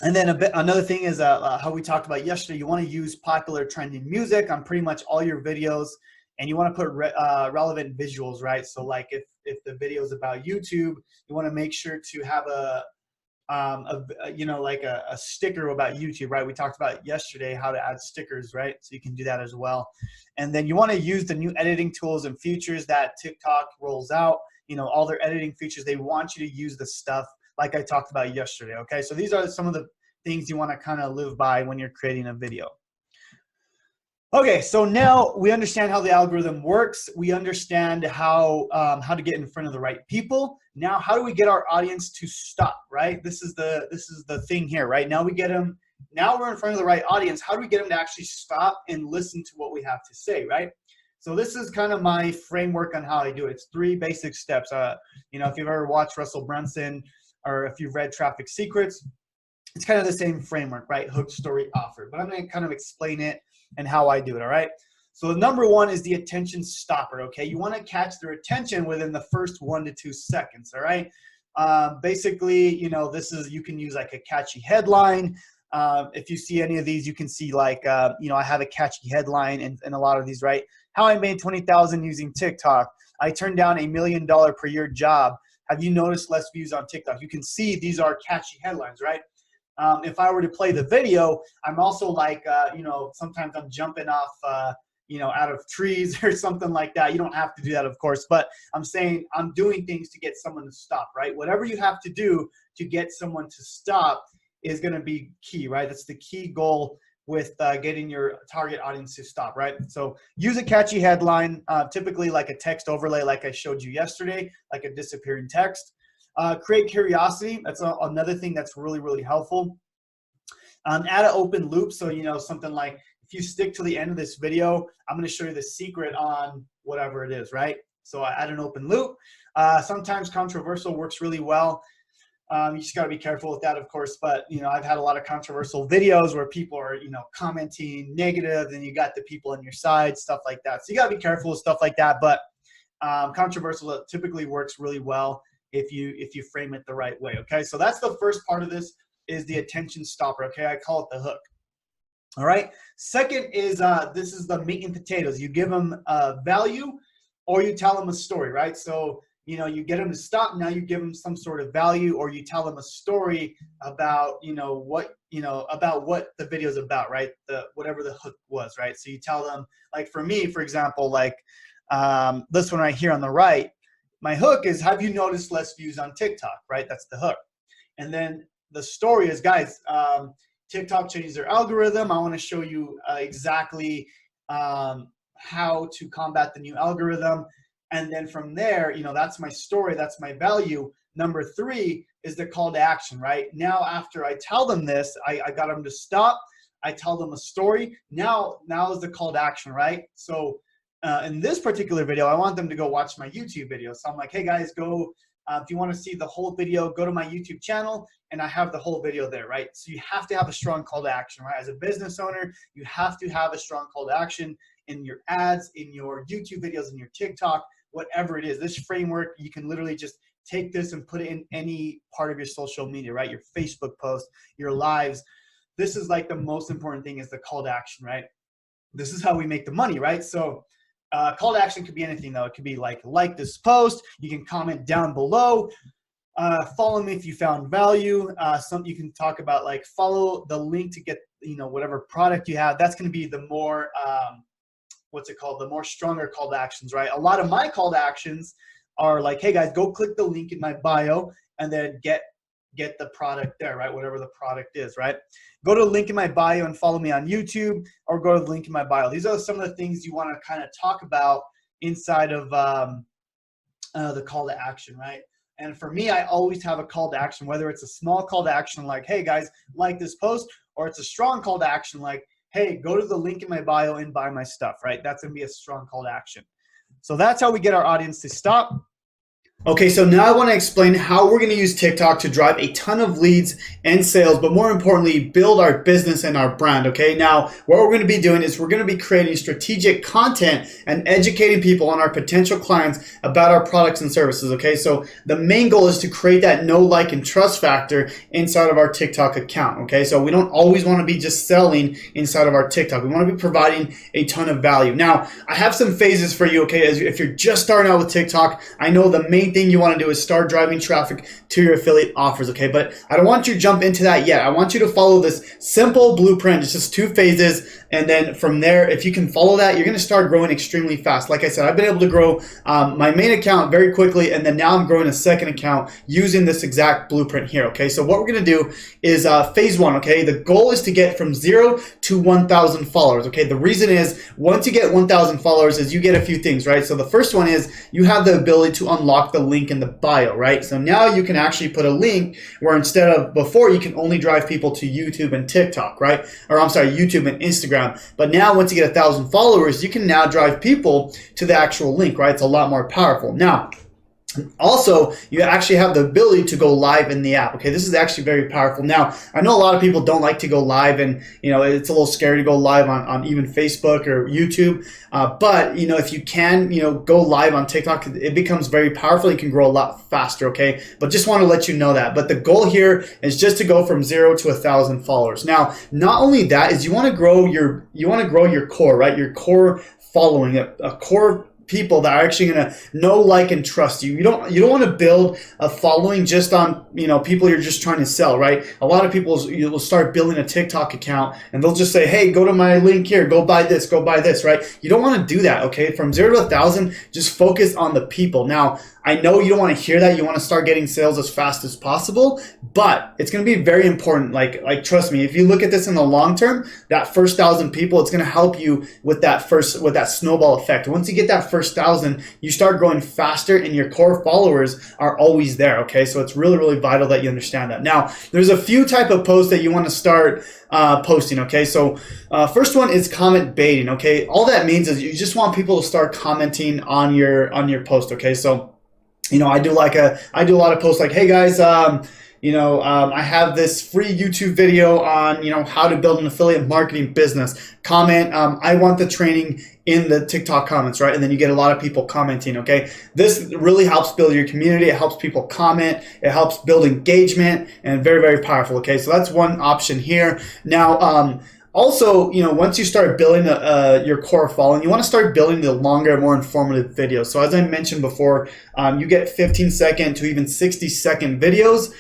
And then another thing is how we talked about yesterday, you want to use popular trending music on pretty much all your videos, and you want to put relevant visuals, right? So like if the video is about YouTube, you want to make sure to have a sticker about YouTube, right? We talked about yesterday how to add stickers, right? So you can do that as well. And then you want to use the new editing tools and features that TikTok rolls out, all their editing features. They want you to use the stuff like I talked about yesterday, okay? So these are some of the things you want to kind of live by when you're creating a video. Okay, so now we understand how the algorithm works. We understand how to get in front of the right people. Now, how do we get our audience to stop, right? This is the thing here, right? Now we get them Now we're in front of the right audience. How do we get them to actually stop and listen to what we have to say, right? So this is kind of my framework on how I do it. It's 3 basic steps. You know, if you've ever watched Russell Brunson or if you've read Traffic Secrets, it's kind of the same framework, right? Hook, story, offer. But I'm going to kind of explain it and how I do it, all right? So number 1 is the attention stopper, okay? You want to catch their attention within the first 1 to 2 seconds, all right? Basically, you know, you can use like a catchy headline. If you see any of these, you can see like, you know, I have a catchy headline in a lot of these, right? How I made 20,000 using TikTok. I turned down $1 million per year job. Have you noticed less views on TikTok? You can see these are catchy headlines, right? If I were to play the video, I'm also like, you know, sometimes I'm jumping off, you know, out of trees or something like that. You don't have to do that, of course, but I'm saying I'm doing things to get someone to stop, right? Whatever you have to do to get someone to stop is going to be key, right? That's the key goal with getting your target audience to stop, right? So use a catchy headline, typically like a text overlay like I showed you yesterday, like a disappearing text. Create curiosity. That's another thing that's really, really helpful. Add an open loop. So, you know, something like if you stick to the end of this video, I'm going to show you the secret on whatever it is, right? So I add an open loop. Sometimes controversial works really well. You just got to be careful with that, of course. But, you know, I've had a lot of controversial videos where people are, you know, commenting negative and you got the people on your side, stuff like that. So you got to be careful with stuff like that. But controversial typically works really well if you frame it the right way. Okay, so that's the first part of this is the attention stopper. Okay, I call it the hook. All right. Second is this is the meat and potatoes. You give them value, or you tell them a story, right? So you know, you get them to stop. Now you give them some sort of value, or you tell them a story about about what the video is about, right? Whatever the hook was, right? So you tell them, like for me, for example, like this one right here on the right. My hook is, have you noticed less views on TikTok, right? That's the hook. And then the story is, guys, TikTok changed their algorithm. I want to show you exactly how to combat the new algorithm. And then from there, you know, that's my story. That's my value. Number 3 is the call to action, right? Now, after I tell them this, I got them to stop. I tell them a story. Now is the call to action, right? So in this particular video, I want them to go watch my YouTube video. So I'm like, hey guys, go, if you want to see the whole video, go to my YouTube channel and I have the whole video there, right? So you have to have a strong call to action, right? As a business owner, you have to have a strong call to action in your ads, in your YouTube videos, in your TikTok, whatever it is. This framework, you can literally just take this and put it in any part of your social media, right? Your Facebook post, your lives. This is like the most important thing is the call to action, right? This is how we make the money, right? So call to action could be anything though. It could be like this post. You can comment down below. Follow me if you found value. You can talk about like follow the link to get, you know, whatever product you have. That's going to be the more, what's it called? The more stronger call to actions, right? A lot of my call to actions are like, hey guys, go click the link in my bio and then get the product there, right? Whatever the product is, right? Go to the link in my bio and follow me on YouTube, or go to the link in my bio. These are some of the things you want to kind of talk about inside of the call to action, right? And for me, I always have a call to action, whether it's a small call to action like, hey guys, like this post, or it's a strong call to action like, hey, go to the link in my bio and buy my stuff, right? That's going to be a strong call to action. So that's how we get our audience to stop. Okay, so now I want to explain how we're going to use TikTok to drive a ton of leads and sales, but more importantly, build our business and our brand, okay? Now, what we're going to be doing is we're going to be creating strategic content and educating people on our potential clients about our products and services, okay? So the main goal is to create that know, like, and trust factor inside of our TikTok account, okay? So we don't always want to be just selling inside of our TikTok. We want to be providing a ton of value. Now, I have some phases for you, okay? If you're just starting out with TikTok, I know the main thing you want to do is start driving traffic to your affiliate offers, okay? But I don't want you to jump into that yet. I want you to follow this simple blueprint. It's just 2 phases. And then from there, if you can follow that, you're going to start growing extremely fast. Like I said, I've been able to grow my main account very quickly. And then now I'm growing a second account using this exact blueprint here, okay? So what we're going to do is phase 1, okay? The goal is to get from 0 to 1,000 followers, okay? The reason is once you get 1,000 followers is you get a few things, right? So the first one is you have the ability to unlock the the link in the bio, right? So now you can actually put a link where instead of before you can only drive people to YouTube and TikTok, right? Or I'm sorry, YouTube and Instagram. But now once you get 1,000 followers, you can now drive people to the actual link, right? It's a lot more powerful. Now, also, you actually have the ability to go live in the app. Okay, this is actually very powerful. Now, I know a lot of people don't like to go live, and it's a little scary to go live on even Facebook or YouTube. But if you can, go live on TikTok, it becomes very powerful. You can grow a lot faster. Okay, but just want to let you know that. But the goal here is just to go from 0 to 1,000 followers. Now, not only that is you want to grow your core, right? Your core following, a core people that are actually going to know, like, and trust you. You don't want to build a following just on people you're just trying to sell, right? A lot of people will start building a TikTok account and they'll just say, hey, go to my link here, go buy this, right? You don't want to do that. Okay, from 0 to 1,000, just focus on the people. Now, I know you don't want to hear that. You want to start getting sales as fast as possible, but it's going to be very important. Like trust me, if you look at this in the long term, that first 1,000 people, it's going to help you with that snowball effect. Once you get that first 1,000, you start growing faster and your core followers are always there. Okay, so it's really, really vital that you understand that. Now, there's a few type of posts that you want to start posting. Okay, so first one is comment baiting. Okay, all that means is you just want people to start commenting on your post. Okay, so I do a lot of posts like, hey guys, I have this free YouTube video on, how to build an affiliate marketing business. Comment, I want the training in the TikTok comments, right? And then you get a lot of people commenting, okay? This really helps build your community. It helps people comment. It helps build engagement, and very, very powerful, okay? So that's one option here. Now, also, once you start building your core following, you want to start building the longer, more informative videos. So as I mentioned before, you get 15-second to even 60-second videos.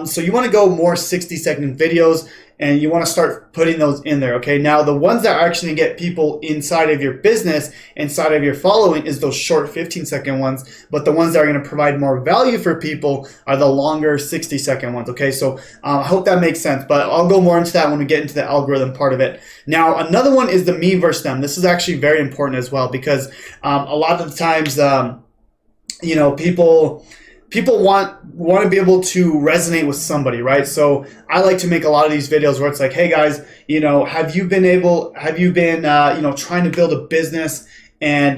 So you want to go more 60-second videos, and you want to start putting those in there, okay? Now, the ones that are actually going to get people inside of your business, inside of your following, is those short 15-second ones, but the ones that are going to provide more value for people are the longer 60-second ones, okay? So I hope that makes sense, but I'll go more into that when we get into the algorithm part of it. Now, another one is the me versus them. This is actually very important as well, because a lot of the times, people want to be able to resonate with somebody, right? So I like to make a lot of these videos where it's like, hey guys, have you been trying to build a business, and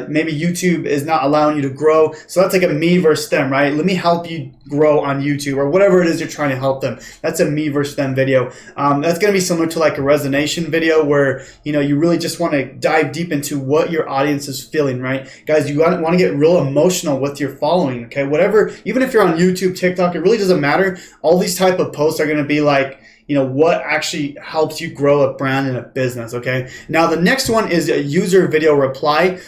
maybe YouTube is not allowing you to grow? So that's like a me versus them, right? Let me help you grow on YouTube, or whatever it is you're trying to help them. That's a me versus them video. That's going to be similar to like a resonation video, where you really just want to dive deep into what your audience is feeling, right? Guys, you want to get real emotional with your following, okay? Whatever, even if you're on YouTube, TikTok, it really doesn't matter. All these type of posts are going to be like, what actually helps you grow a brand and a business, okay? Now, the next one is a user video reply.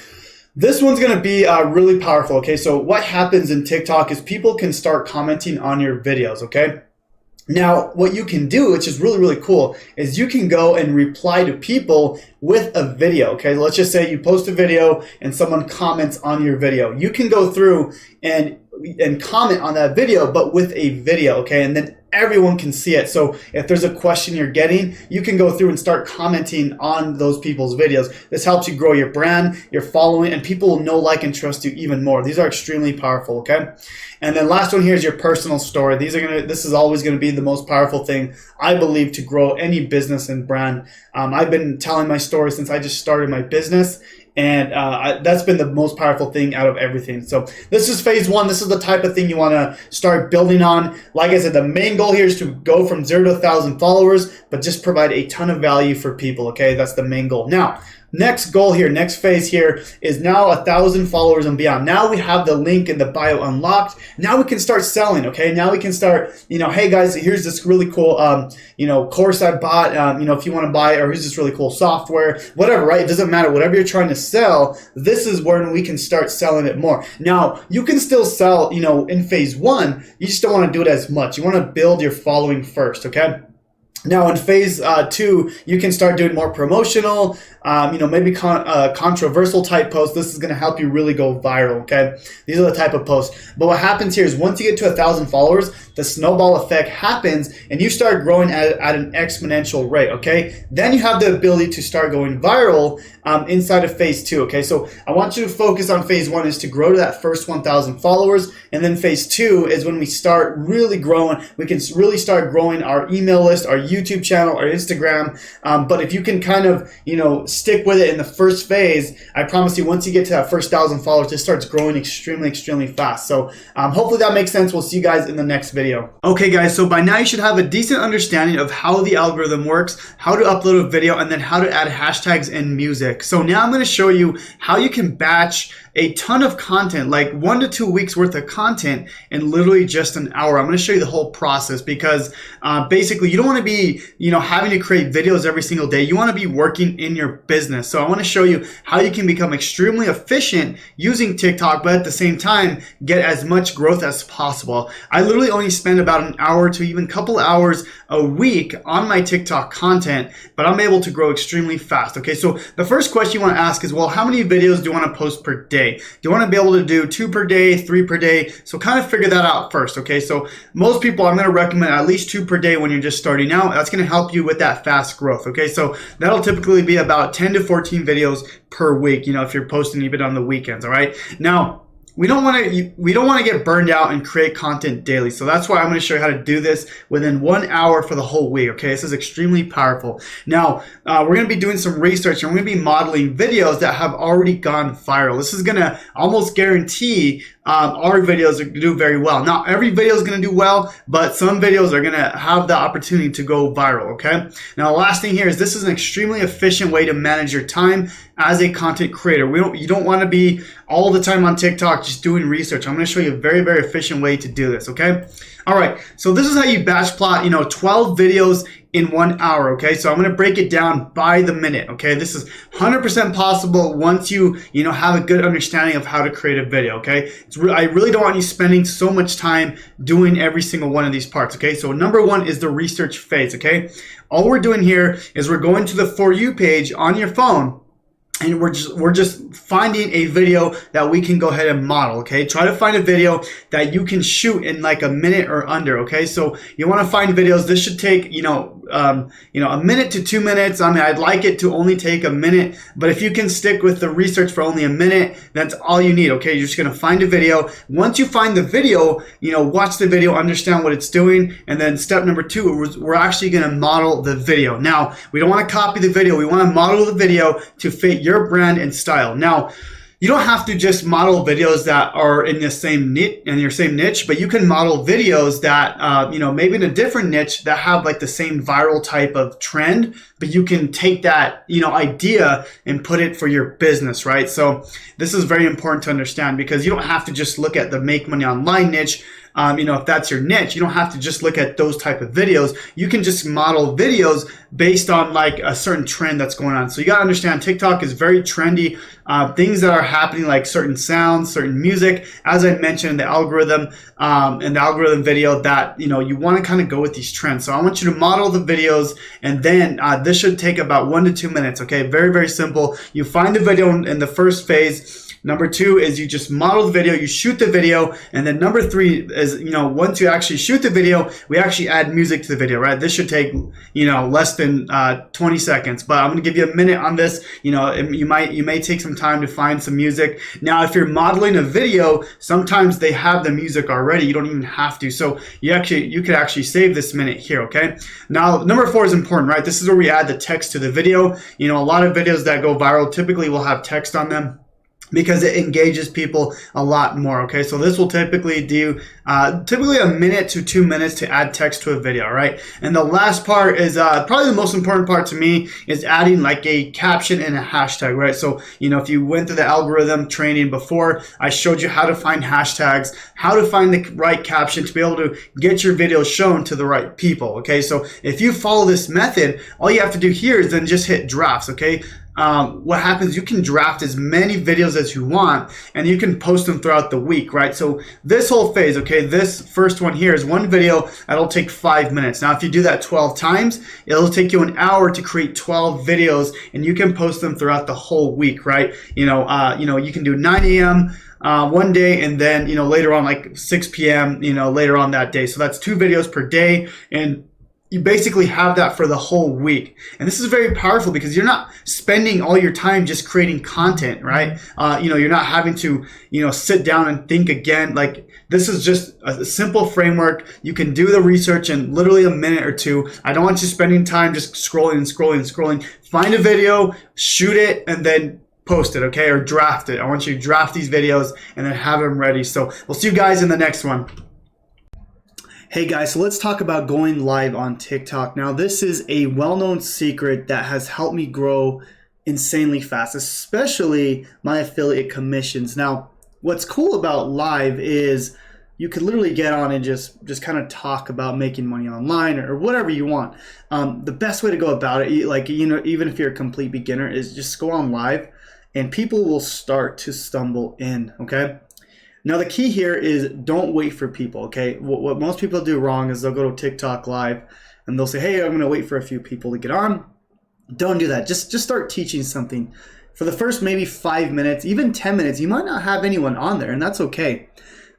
This one's going to be really powerful, okay? So what happens in TikTok is people can start commenting on your videos, okay? Now, what you can do, which is really, really cool, is you can go and reply to people with a video, okay? Let's just say you post a video and someone comments on your video. You can go through and comment on that video, but with a video, okay? And then everyone can see it. So if there's a question you're getting, you can go through and start commenting on those people's videos. This helps you grow your brand, your following, and people will know, like, and trust you even more. These are extremely powerful, okay? And then last one here is your personal story. This is always going to be the most powerful thing, I believe, to grow any business and brand. I've been telling my story since I just started my business, and that's been the most powerful thing out of everything. So this is phase one. This is the type of thing you want to start building on. Like I said, the main goal here is to go from 0 to 1,000 followers, but just provide a ton of value for people, okay? That's the main goal. Now, next goal here, next phase here is now 1,000 followers and beyond. Now we have the link in the bio unlocked. Now we can start selling, okay? Now we can start, hey guys, here's this really cool, course I bought, if you want to buy it, or here's this really cool software, whatever, right? It doesn't matter. Whatever you're trying to sell, this is when we can start selling it more. Now, you can still sell, in phase one. You just don't want to do it as much. You want to build your following first, okay? Now in phase 2, you can start doing more promotional, maybe controversial type posts. This is going to help you really go viral, okay? These are the type of posts. But what happens here is once you get to 1,000 followers, the snowball effect happens and you start growing at an exponential rate, okay? Then you have the ability to start going viral inside of phase 2, okay? So I want you to focus on phase 1 is to grow to that first 1,000 followers. And then phase 2 is when we start really growing. We can really start growing our email list, our YouTube channel, our Instagram. But if you can kind of, stick with it in the first phase, I promise you, once you get to that first 1,000 followers, it starts growing extremely, extremely fast. So hopefully that makes sense. We'll see you guys in the next video. Okay, guys, so by now you should have a decent understanding of how the algorithm works, how to upload a video, and then how to add hashtags and music. So now I'm going to show you how you can batch a ton of content, like 1 to 2 weeks worth of content in literally just an hour. I'm going to show you the whole process because basically you don't want to be, having to create videos every single day. You want to be working in your business. So I want to show you how you can become extremely efficient using TikTok, but at the same time, get as much growth as possible. I literally only spend about an hour to even a couple hours a week on my TikTok content, but I'm able to grow extremely fast. Okay, so the first question you want to ask is, well, how many videos do you want to post per day? Do you want to be able to do 2 per day, 3 per day? So kind of figure that out first, okay? So most people, I'm going to recommend at least 2 per day when you're just starting out. That's going to help you with that fast growth, okay? So that'll typically be about 10 to 14 videos per week, if you're posting even on the weekends, all right? Now, we don't want to get burned out and create content daily. So that's why I'm going to show you how to do this within 1 hour for the whole week. Okay, this is extremely powerful. Now, we're going to be doing some research and we're going to be modeling videos that have already gone viral. This is going to almost guarantee our videos are going to do very well. Not every video is going to do well, but some videos are going to have the opportunity to go viral, okay? Now, the last thing here is this is an extremely efficient way to manage your time as a content creator. You don't want to be all the time on TikTok just doing research. I'm going to show you a very, very efficient way to do this, okay? All right, so this is how you batch plot, 12 videos in 1 hour, okay? So I'm going to break it down by the minute, okay? This is 100% possible once you have a good understanding of how to create a video, okay? I really don't want you spending so much time doing every single one of these parts, okay? So number 1 is the research phase, okay? All we're doing here is we're going to the For You page on your phone, and we're just finding a video that we can go ahead and model, okay? Try to find a video that you can shoot in like a minute or under, okay? So you want to find videos. This should take, a minute to 2 minutes. I mean, I'd like it to only take a minute, but if you can stick with the research for only a minute, that's all you need, okay? You're just going to find a video. Once you find the video, watch the video, understand what it's doing, and then step number 2, we're actually going to model the video. Now, we don't want to copy the video. We want to model the video to fit your brand and style. Now, you don't have to just model videos that are in your same niche, but you can model videos that, maybe in a different niche that have like the same viral type of trend, but you can take that, idea and put it for your business, right? So this is very important to understand because you don't have to just look at the make money online niche. If that's your niche, you don't have to just look at those type of videos. You can just model videos based on like a certain trend that's going on. So you got to understand TikTok is very trendy. Things that are happening like certain sounds, certain music, as I mentioned in the algorithm, in the algorithm video that, you want to kind of go with these trends. So I want you to model the videos and then this should take about 1 to 2 minutes. Okay. Very, very simple. You find the video in the first phase. Number 2 is you just model the video, you shoot the video, and then number 3 is, once you actually shoot the video, we actually add music to the video, right? This should take, less than 20 seconds, but I'm going to give you a minute on this. You may take some time to find some music. Now, if you're modeling a video, sometimes they have the music already. You don't even have to. So you could actually save this minute here, okay? Now, number 4 is important, right? This is where we add the text to the video. A lot of videos that go viral typically will have text on them, because it engages people a lot more, okay? So this will typically do typically a minute to 2 minutes to add text to a video, all right? And the last part is probably the most important part to me is adding like a caption and a hashtag, right? So, if you went through the algorithm training before, I showed you how to find hashtags, how to find the right caption to be able to get your video shown to the right people, okay? So if you follow this method, all you have to do here is then just hit drafts, okay? what happens, you can draft as many videos as you want and you can post them throughout the week, right? So this whole phase, okay, this first one here is one video that'll take 5 minutes. Now, if you do that 12 times, it'll take you an hour to create 12 videos and you can post them throughout the whole week, right? You can do 9 a.m. One day, and then later on like 6 p.m. Later on that day. So that's 2 videos per day, and you basically have that for the whole week. And this is very powerful because you're not spending all your time just creating content, right? You're not having to, sit down and think again. Like, this is just a simple framework. You can do the research in literally a minute or 2. I don't want you spending time just scrolling. Find a video, shoot it, and then post it, okay? Or draft it. I want you to draft these videos and then have them ready. So we'll see you guys in the next one. Hey guys, so let's talk about going live on TikTok. Now, this is a well-known secret that has helped me grow insanely fast, especially my affiliate commissions. Now, what's cool about live is you could literally get on and just kind of talk about making money online or whatever you want. The best way to go about it, even if you're a complete beginner, is just go on live and people will start to stumble in, okay? Now, the key here is don't wait for people, okay? What most people do wrong is they'll go to TikTok live and they'll say, hey, I'm gonna wait for a few people to get on. Don't do that. Just start teaching something. For the first maybe 5 minutes, even 10 minutes, you might not have anyone on there, and that's okay.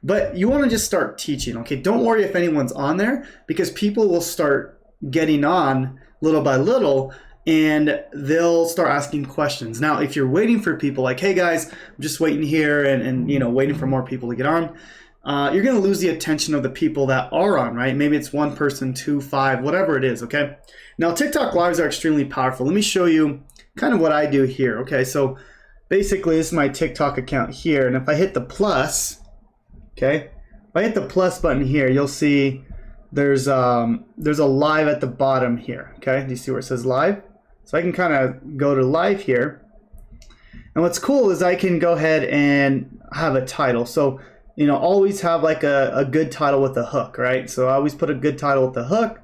But you wanna just start teaching, okay? Don't worry if anyone's on there, because people will start getting on little by little, and they'll start asking questions. Now, if you're waiting for people, like, hey guys, I'm just waiting here and waiting for more people to get on, you're gonna lose the attention of the people that are on, right? Maybe it's 1 person, 2, 5, whatever it is, okay? Now, TikTok lives are extremely powerful. Let me show you kind of what I do here, okay? So basically, this is my TikTok account here, and if I hit the plus, okay? If I hit the plus button here, you'll see there's a live at the bottom here, okay? Do you see where it says live? So I can kind of go to live here. And what's cool is I can go ahead and have a title. So, always have like a good title with a hook, right? So I always put a good title with the hook,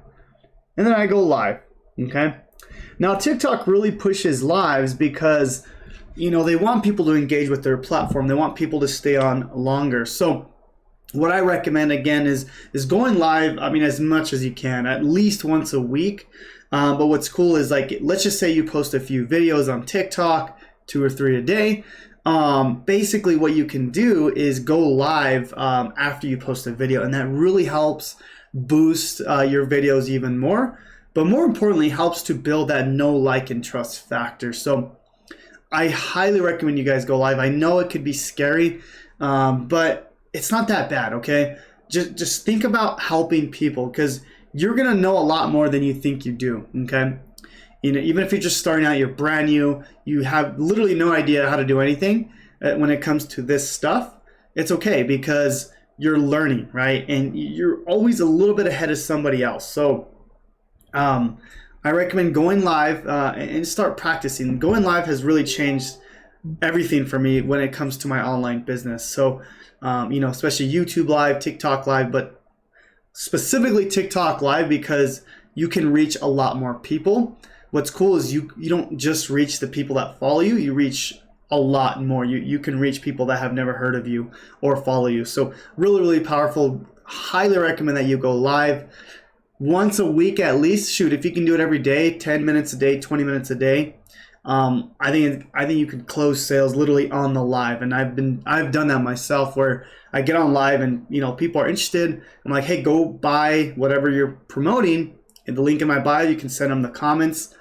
and then I go live, okay? Now, TikTok really pushes lives because, they want people to engage with their platform. They want people to stay on longer. So what I recommend, again, is going live, as much as you can, at least once a week. But what's cool is, like, let's just say you post a few videos on TikTok, 2 or 3 a day. Basically what you can do is go live after you post a video, and that really helps boost your videos even more. But more importantly, helps to build that know, like, and trust factor. So I highly recommend you guys go live. I know it could be scary, but it's not that bad, okay? Just think about helping people, because you're gonna know a lot more than you think you do, okay? Even if you're just starting out, you're brand new, you have literally no idea how to do anything when it comes to this stuff, it's okay, because you're learning, right? And you're always a little bit ahead of somebody else. So I recommend going live and start practicing. Going live has really changed everything for me when it comes to my online business. So, especially YouTube live, TikTok live, but specifically TikTok live, because you can reach a lot more people. What's cool is you don't just reach the people that follow you, you reach a lot more. You can reach people that have never heard of you or follow you. So really, really powerful. Highly recommend that you go live once a week at least. Shoot, if you can do it every day, 10 minutes a day, 20 minutes a day, I think you could close sales literally on the live. And I've done that myself, where I get on live and people are interested. I'm like, hey, go buy whatever you're promoting. In the link in my bio, you can send them the comments,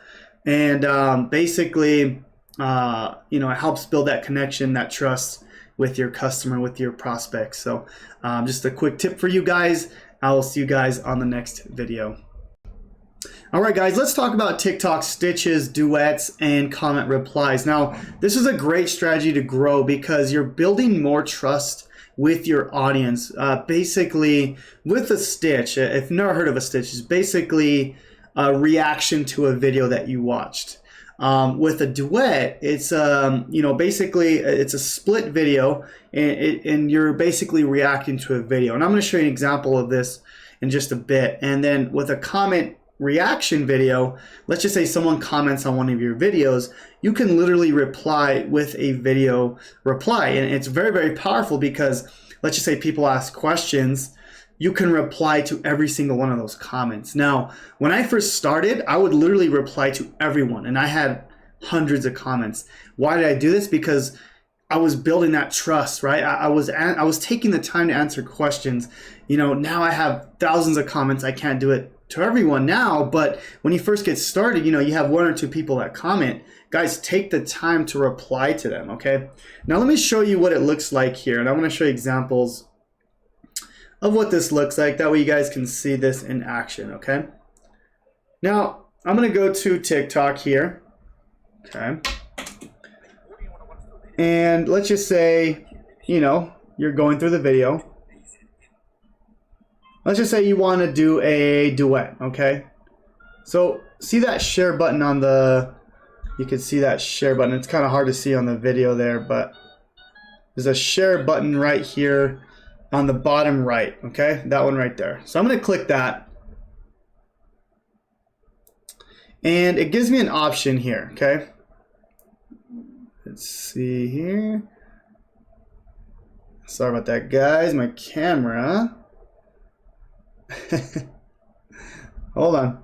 and basically, it helps build that connection, that trust with your customer, with your prospects. So just a quick tip for you guys. I will see you guys on the next video. All right, guys, let's talk about TikTok stitches, duets, and comment replies. Now, this is a great strategy to grow because you're building more trust with your audience. Basically, with a stitch, if you've never heard of a stitch, it's basically a reaction to a video that you watched. With a duet, it's basically it's a split video, and you're basically reacting to a video. And I'm going to show you an example of this in just a bit. And then with a comment reaction video, let's just say someone comments on one of your videos, you can literally reply with a video reply. And it's very, very powerful because let's just say people ask questions, you can reply to every single one of those comments. Now, when I first started, I would literally reply to everyone, and I had hundreds of comments. Why did I do this? Because I was building that trust, right? I was taking the time to answer questions. You know, now I have thousands of comments. I can't do it to everyone now, but when you first get started, you know, you have 1 or 2 people that comment. Guys, take the time to reply to them, okay? Now let me show you what it looks like here, and I want to show you examples of what this looks like. That way you guys can see this in action, okay? Now, I'm going to go to TikTok here, okay? And let's just say, you know, you're going through the video. Let's just say you want to do a duet, okay? So see that share button on the, you can see that share button. It's kind of hard to see on the video there, but there's a share button right here on the bottom right, okay? That one right there. So I'm going to click that. And it gives me an option here, okay? Let's see here. Sorry about that, guys. My camera. Hold on.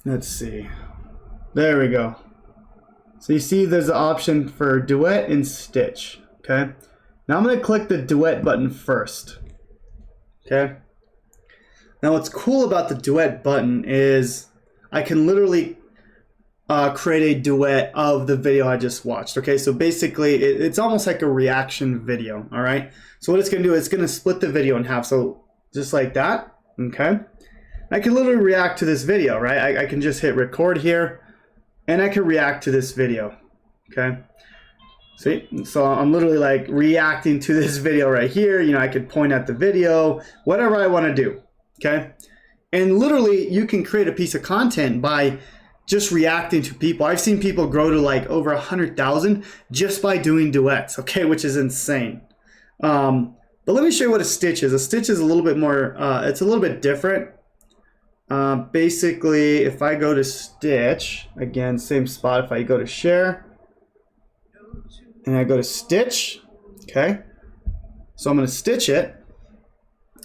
Let's see. There we go. So you see there's an option for duet and stitch. Okay. Now I'm going to click the duet button first. Okay. Now what's cool about the duet button is I can literally create a duet of the video I just watched. Okay, so basically it's almost like a reaction video. All right, so what it's gonna do is it's gonna split the video in half, so just like that. Okay, I can literally react to this video, right? I can just hit record here and I can react to this video. Okay, see, so I'm literally like reacting to this video right here. You know, I could point at the video, whatever I want to do. Okay, and literally you can create a piece of content by just reacting to people. I've seen people grow to like over 100,000 just by doing duets, okay, which is insane. But let me show you what a stitch is. A stitch is a little bit more, it's a little bit different. Basically, if I go to stitch, again, same spot, if I go to share, and I go to stitch, okay, so I'm gonna stitch it.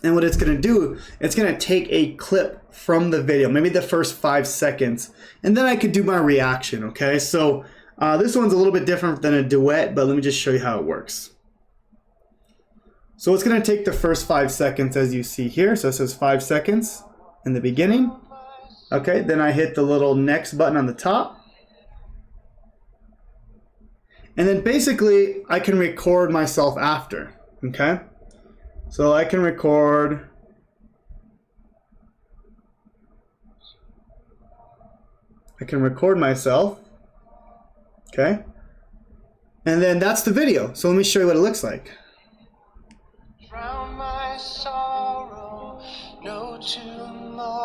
And what it's going to do, it's going to take a clip from the video, maybe the first 5 seconds, and then I could do my reaction, okay? So this one's a little bit different than a duet, but let me just show you how it works. So it's going to take the first 5 seconds as you see here. So it says 5 seconds in the beginning. Okay, then I hit the little next button on the top. And then basically I can record myself after, okay? So I can record myself, okay? And then that's the video. So let me show you what it looks like.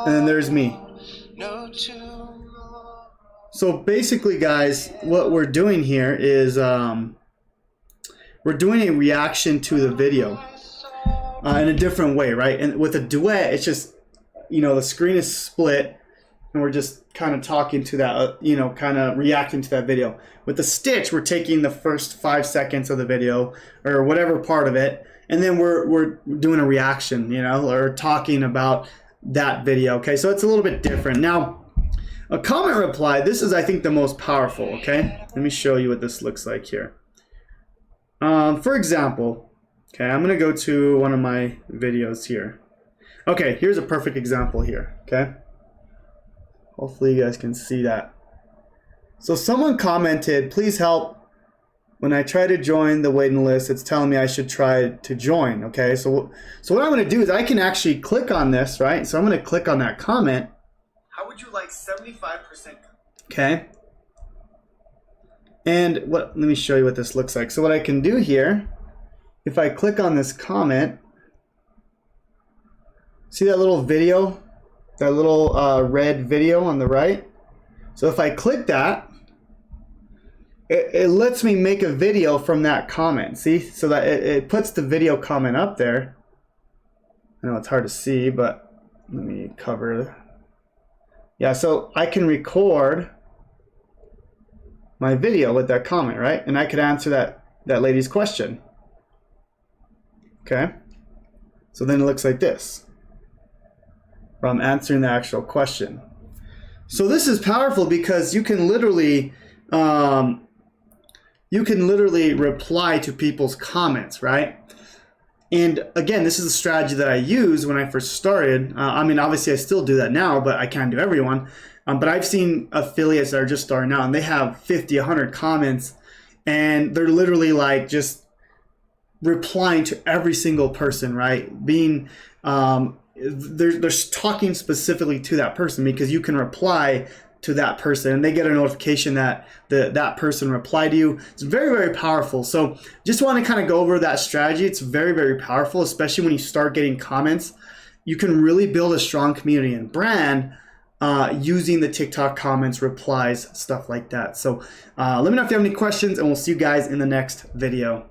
And then there's me. So basically, guys, what we're doing here is we're doing a reaction to the video. In a different way, right? And with a duet, it's just, you know, the screen is split and we're just kind of talking to that, you know, kind of reacting to that video. With the stitch, we're taking the first 5 seconds of the video or whatever part of it, and then we're doing a reaction, you know, or talking about that video, okay? So it's a little bit different. Now, a comment reply, this is, I think, the most powerful, okay? Let me show you what this looks like here. For example, okay, I'm going to go to one of my videos here. Okay, here's a perfect example here, okay? Hopefully you guys can see that. So someone commented, please help. When I try to join the waiting list, it's telling me I should try to join, okay? So what I'm going to do is I can actually click on this, right? So I'm going to click on that comment. How would you like 75%? Okay. And let me show you what this looks like. So what I can do here, if I click on this comment, see that little video, that little red video on the right? So if I click that, it lets me make a video from that comment, see? So that it puts the video comment up there. I know it's hard to see, but let me cover. Yeah, so I can record my video with that comment, right? And I could answer that lady's question. Okay. So then it looks like this, where I'm answering the actual question. So this is powerful because you can literally reply to people's comments, right? And again, this is a strategy that I used when I first started. I mean, obviously I still do that now, but I can't do everyone. But I've seen affiliates that are just starting out and they have 50, 100 comments and they're literally like just replying to every single person, right? Being, they're talking specifically to that person because you can reply to that person and they get a notification that that person replied to you. It's very, very powerful. So just want to kind of go over that strategy. It's very, very powerful, especially when you start getting comments. You can really build a strong community and brand using the TikTok comments, replies, stuff like that. So let me know if you have any questions and we'll see you guys in the next video.